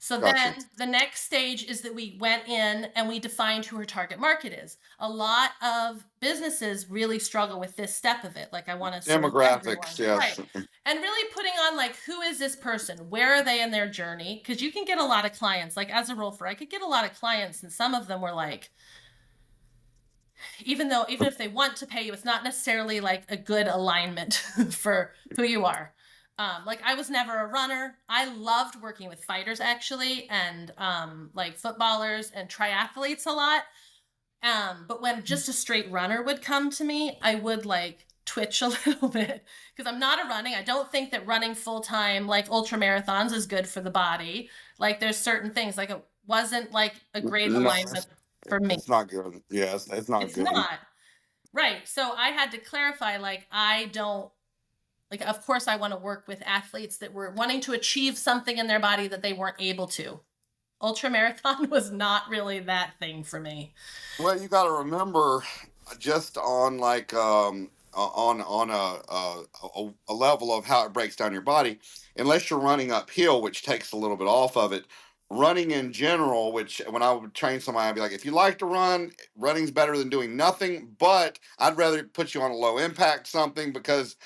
Speaker 2: So
Speaker 1: Gotcha.
Speaker 2: then the next stage is that we went in and we defined who her target market is. A lot of businesses really struggle with this step of it. Like, I want to serve everyone.
Speaker 1: Demographics,
Speaker 2: Right.
Speaker 1: yes.
Speaker 2: And really putting on like, who is this person? Where are they in their journey? Because you can get a lot of clients. Like, as a rolfer, I could get a lot of clients, and some of them were like, even if they want to pay you, it's not necessarily like a good alignment for who you are. Like, I was never a runner. I loved working with fighters actually, and like footballers and triathletes a lot. But when just a straight runner would come to me, I would like twitch a little bit, because I'm not a running. I don't think that running full time, like ultra marathons, is good for the body. Like, there's certain things, like it wasn't like a great
Speaker 1: No,
Speaker 2: alignment for me.
Speaker 1: it's not good. Yes, it's not
Speaker 2: It's
Speaker 1: good.
Speaker 2: not. Right. So I had to clarify, like, I don't, like, of course, I want to work with athletes that were wanting to achieve something in their body that they weren't able to. Ultra marathon was not really that thing for me.
Speaker 1: Well, you got to remember, just on like on a level of how it breaks down your body, unless you're running uphill, which takes a little bit off of it. Running in general, which when I would train somebody, I'd be like, if you like to run, running's better than doing nothing. But I'd rather put you on a low impact something, because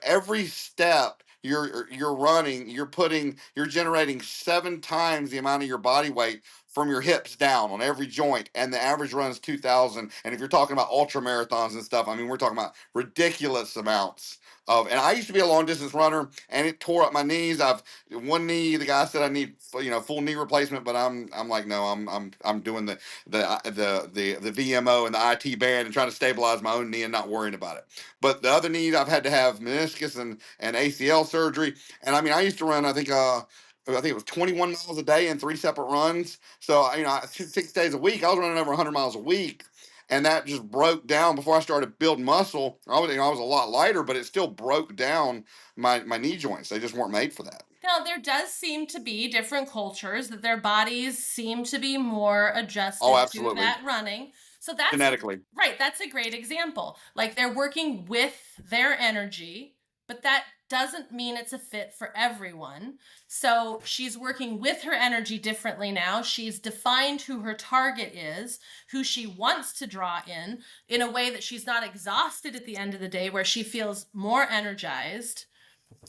Speaker 1: every step you're running, you're generating 7 times the amount of your body weight from your hips down on every joint, and the average run is 2,000. And if you're talking about ultra marathons and stuff, I mean, we're talking about ridiculous amounts of. And I used to be a long distance runner, and it tore up my knees. I've one knee. The guy said I need full knee replacement, but I'm like, no, I'm doing the VMO and the IT band and trying to stabilize my own knee and not worrying about it. But the other knee, I've had to have meniscus and ACL surgery. And I mean, I used to run, I think it was 21 miles a day in 3 separate runs. So, 6 days a week, I was running over 100 miles a week. And that just broke down before I started building muscle. I was a lot lighter, but it still broke down my knee joints. They just weren't made for that.
Speaker 2: Now, there does seem to be different cultures that their bodies seem to be more
Speaker 1: Oh,
Speaker 2: adjusted to
Speaker 1: absolutely.
Speaker 2: that running. So that's
Speaker 1: Genetically.
Speaker 2: right. That's a great example. Like, they're working with their energy, but that doesn't mean it's a fit for everyone. So she's working with her energy differently now. She's defined who her target is, who she wants to draw in a way that she's not exhausted at the end of the day, where she feels more energized.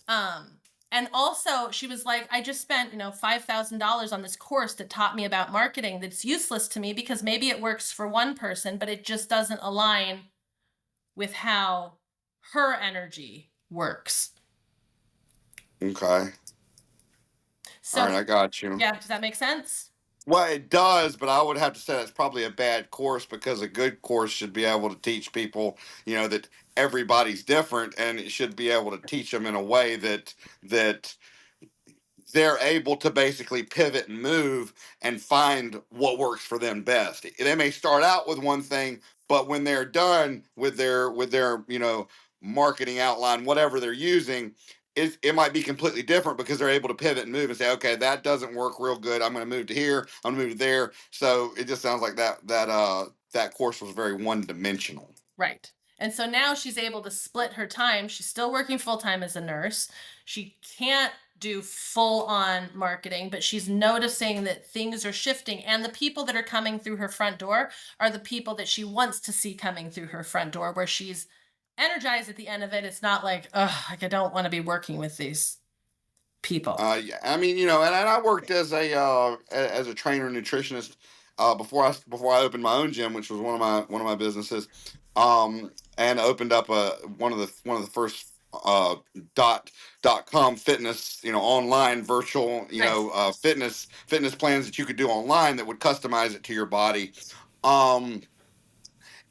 Speaker 2: And also, she was like, I just spent, $5,000 on this course that taught me about marketing that's useless to me, because maybe it works for one person, but it just doesn't align with how her energy works.
Speaker 1: Okay. All right,
Speaker 2: So,
Speaker 1: I got you.
Speaker 2: yeah, does that make sense?
Speaker 1: Well, it does, but I would have to say that's probably a bad course, because a good course should be able to teach people, that everybody's different, and it should be able to teach them in a way that they're able to basically pivot and move and find what works for them best. They may start out with one thing, but when they're done with their marketing outline, whatever they're using, it might be completely different because they're able to pivot and move and say, okay, that doesn't work real good. I'm going to move to here. I'm going to move to there. So it just sounds like that course was very one dimensional.
Speaker 2: Right. And so now she's able to split her time. She's still working full time as a nurse. She can't do full on marketing, but she's noticing that things are shifting. And the people that are coming through her front door are the people that she wants to see coming through her front door, where she's energized at the end of it. It's not like, oh, like I don't want to be working with these people.
Speaker 1: Yeah, I mean, and I worked as a trainer and nutritionist before I opened my own gym, which was one of my businesses, and opened up one of the first dot com fitness, online virtual,
Speaker 2: Nice.
Speaker 1: fitness plans that you could do online that would customize it to your body. Um,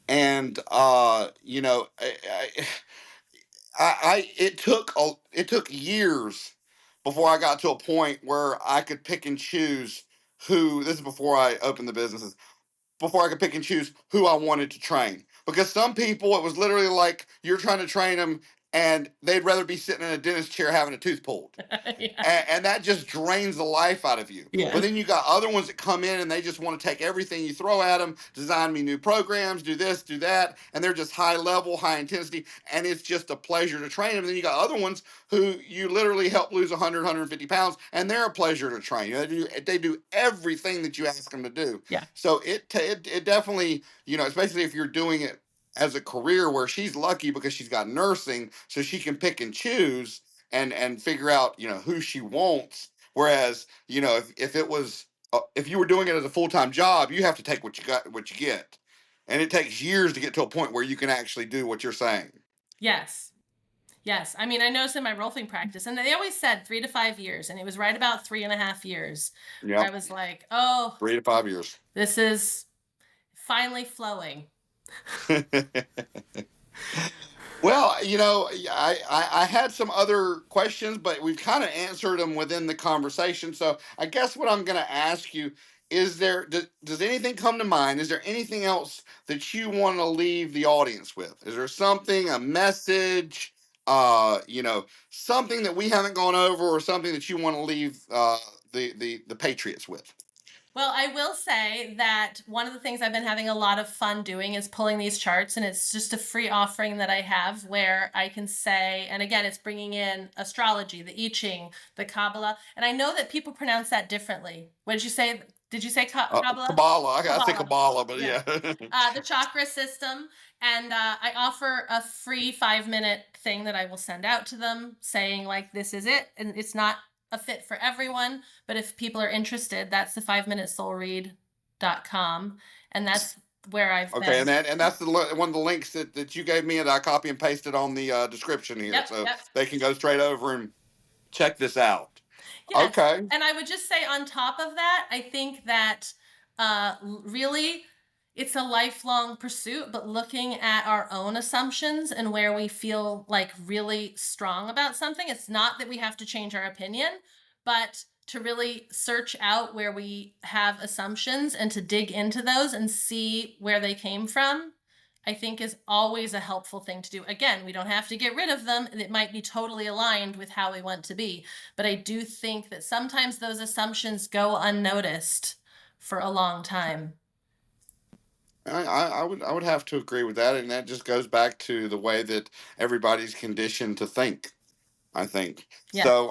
Speaker 1: and it took years before I got to a point where I could pick and choose who. This is before I opened the businesses, before I could pick and choose who I wanted to train. Because some people, it was literally like you're trying to train them, and they'd rather be sitting in a dentist chair having a tooth pulled,
Speaker 2: Yeah.
Speaker 1: and that just drains the life out of you. But
Speaker 2: Yes.
Speaker 1: then you got other ones that come in and they just want to take everything you throw at them, design me new programs, do this, do that, and they're just high level, high intensity, and it's just a pleasure to train them. And then you got other ones who you literally help lose 100, 150 pounds, and they're a pleasure to train. They do everything that you ask them to do.
Speaker 2: Yeah.
Speaker 1: So it definitely, especially if you're doing it as a career, where she's lucky because she's got nursing, so she can pick and choose and figure out who she wants. Whereas if it was if you were doing it as a full-time job, you have to take what you get, and it takes years to get to a point where you can actually do what you're saying.
Speaker 2: Yes. Yes. I mean, I noticed in my rolfing practice, and they always said 3 to 5 years, and it was right about 3.5 years where I
Speaker 1: Yep,
Speaker 2: was like, oh,
Speaker 1: 3 to 5 years.
Speaker 2: this is finally flowing.
Speaker 1: Well, I had some other questions, but we've kind of answered them within the conversation. So I guess what I'm going to ask you is does anything come to mind? Is there anything else that you want to leave the audience with? Is there something, a message, something that we haven't gone over, or something that you want to leave the Patriots with?
Speaker 2: Well, I will say that one of the things I've been having a lot of fun doing is pulling these charts, and it's just a free offering that I have where I can say, and again, it's bringing in astrology, the I Ching, the Kabbalah, and I know that people pronounce that differently. What did you say? Did you say Kabbalah?
Speaker 1: Kabbalah. I say
Speaker 2: Kabbalah.
Speaker 1: Kabbalah, but
Speaker 2: Yeah.
Speaker 1: yeah.
Speaker 2: The chakra system, and I offer a free 5-minute thing that I will send out to them saying, like, this is it, and it's not a fit for everyone, but if people are interested, that's the 5minutesoulread.com, and that's where I've
Speaker 1: Okay,
Speaker 2: been.
Speaker 1: and that's one of the links that you gave me that I copy and pasted on the description here,
Speaker 2: Yep,
Speaker 1: so
Speaker 2: yep.
Speaker 1: they can go straight over and check this out.
Speaker 2: Yes.
Speaker 1: Okay.
Speaker 2: And I would just say on top of that, I think that really it's a lifelong pursuit, but looking at our own assumptions and where we feel like really strong about something, it's not that we have to change our opinion, but to really search out where we have assumptions and to dig into those and see where they came from, I think is always a helpful thing to do. Again, we don't have to get rid of them. It might be totally aligned with how we want to be. But I do think that sometimes those assumptions go unnoticed for a long time.
Speaker 1: I would have to agree with that, and that just goes back to the way that everybody's conditioned to think, I think.
Speaker 2: Yeah.
Speaker 1: So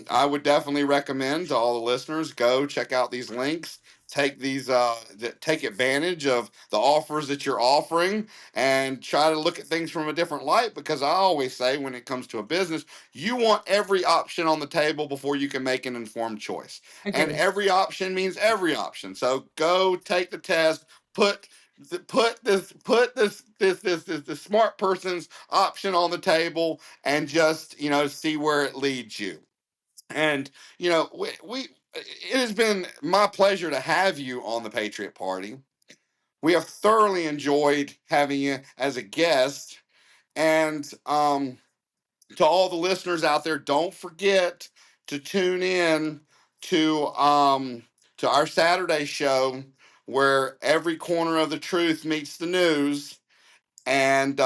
Speaker 1: I would definitely recommend to all the listeners, go check out these links. Take advantage of the offers that you're offering, and try to look at things from a different light, because I always say, when it comes to a business, you want every option on the table before you can make an informed choice. And
Speaker 2: Agreed.
Speaker 1: every option means every option. So go take the test, put the smart person's option on the table, and just see where it leads you. And we it has been my pleasure to have you on the Patriot Party. We have thoroughly enjoyed having you as a guest. And to all the listeners out there, don't forget to tune in to our Saturday show where every corner of the truth meets the news. And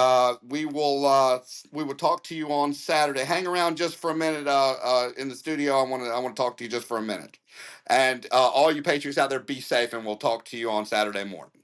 Speaker 1: we will talk to you on Saturday. Hang around just for a minute in the studio. I want to talk to you just for a minute. And all you Patriots out there, be safe, and we'll talk to you on Saturday morning.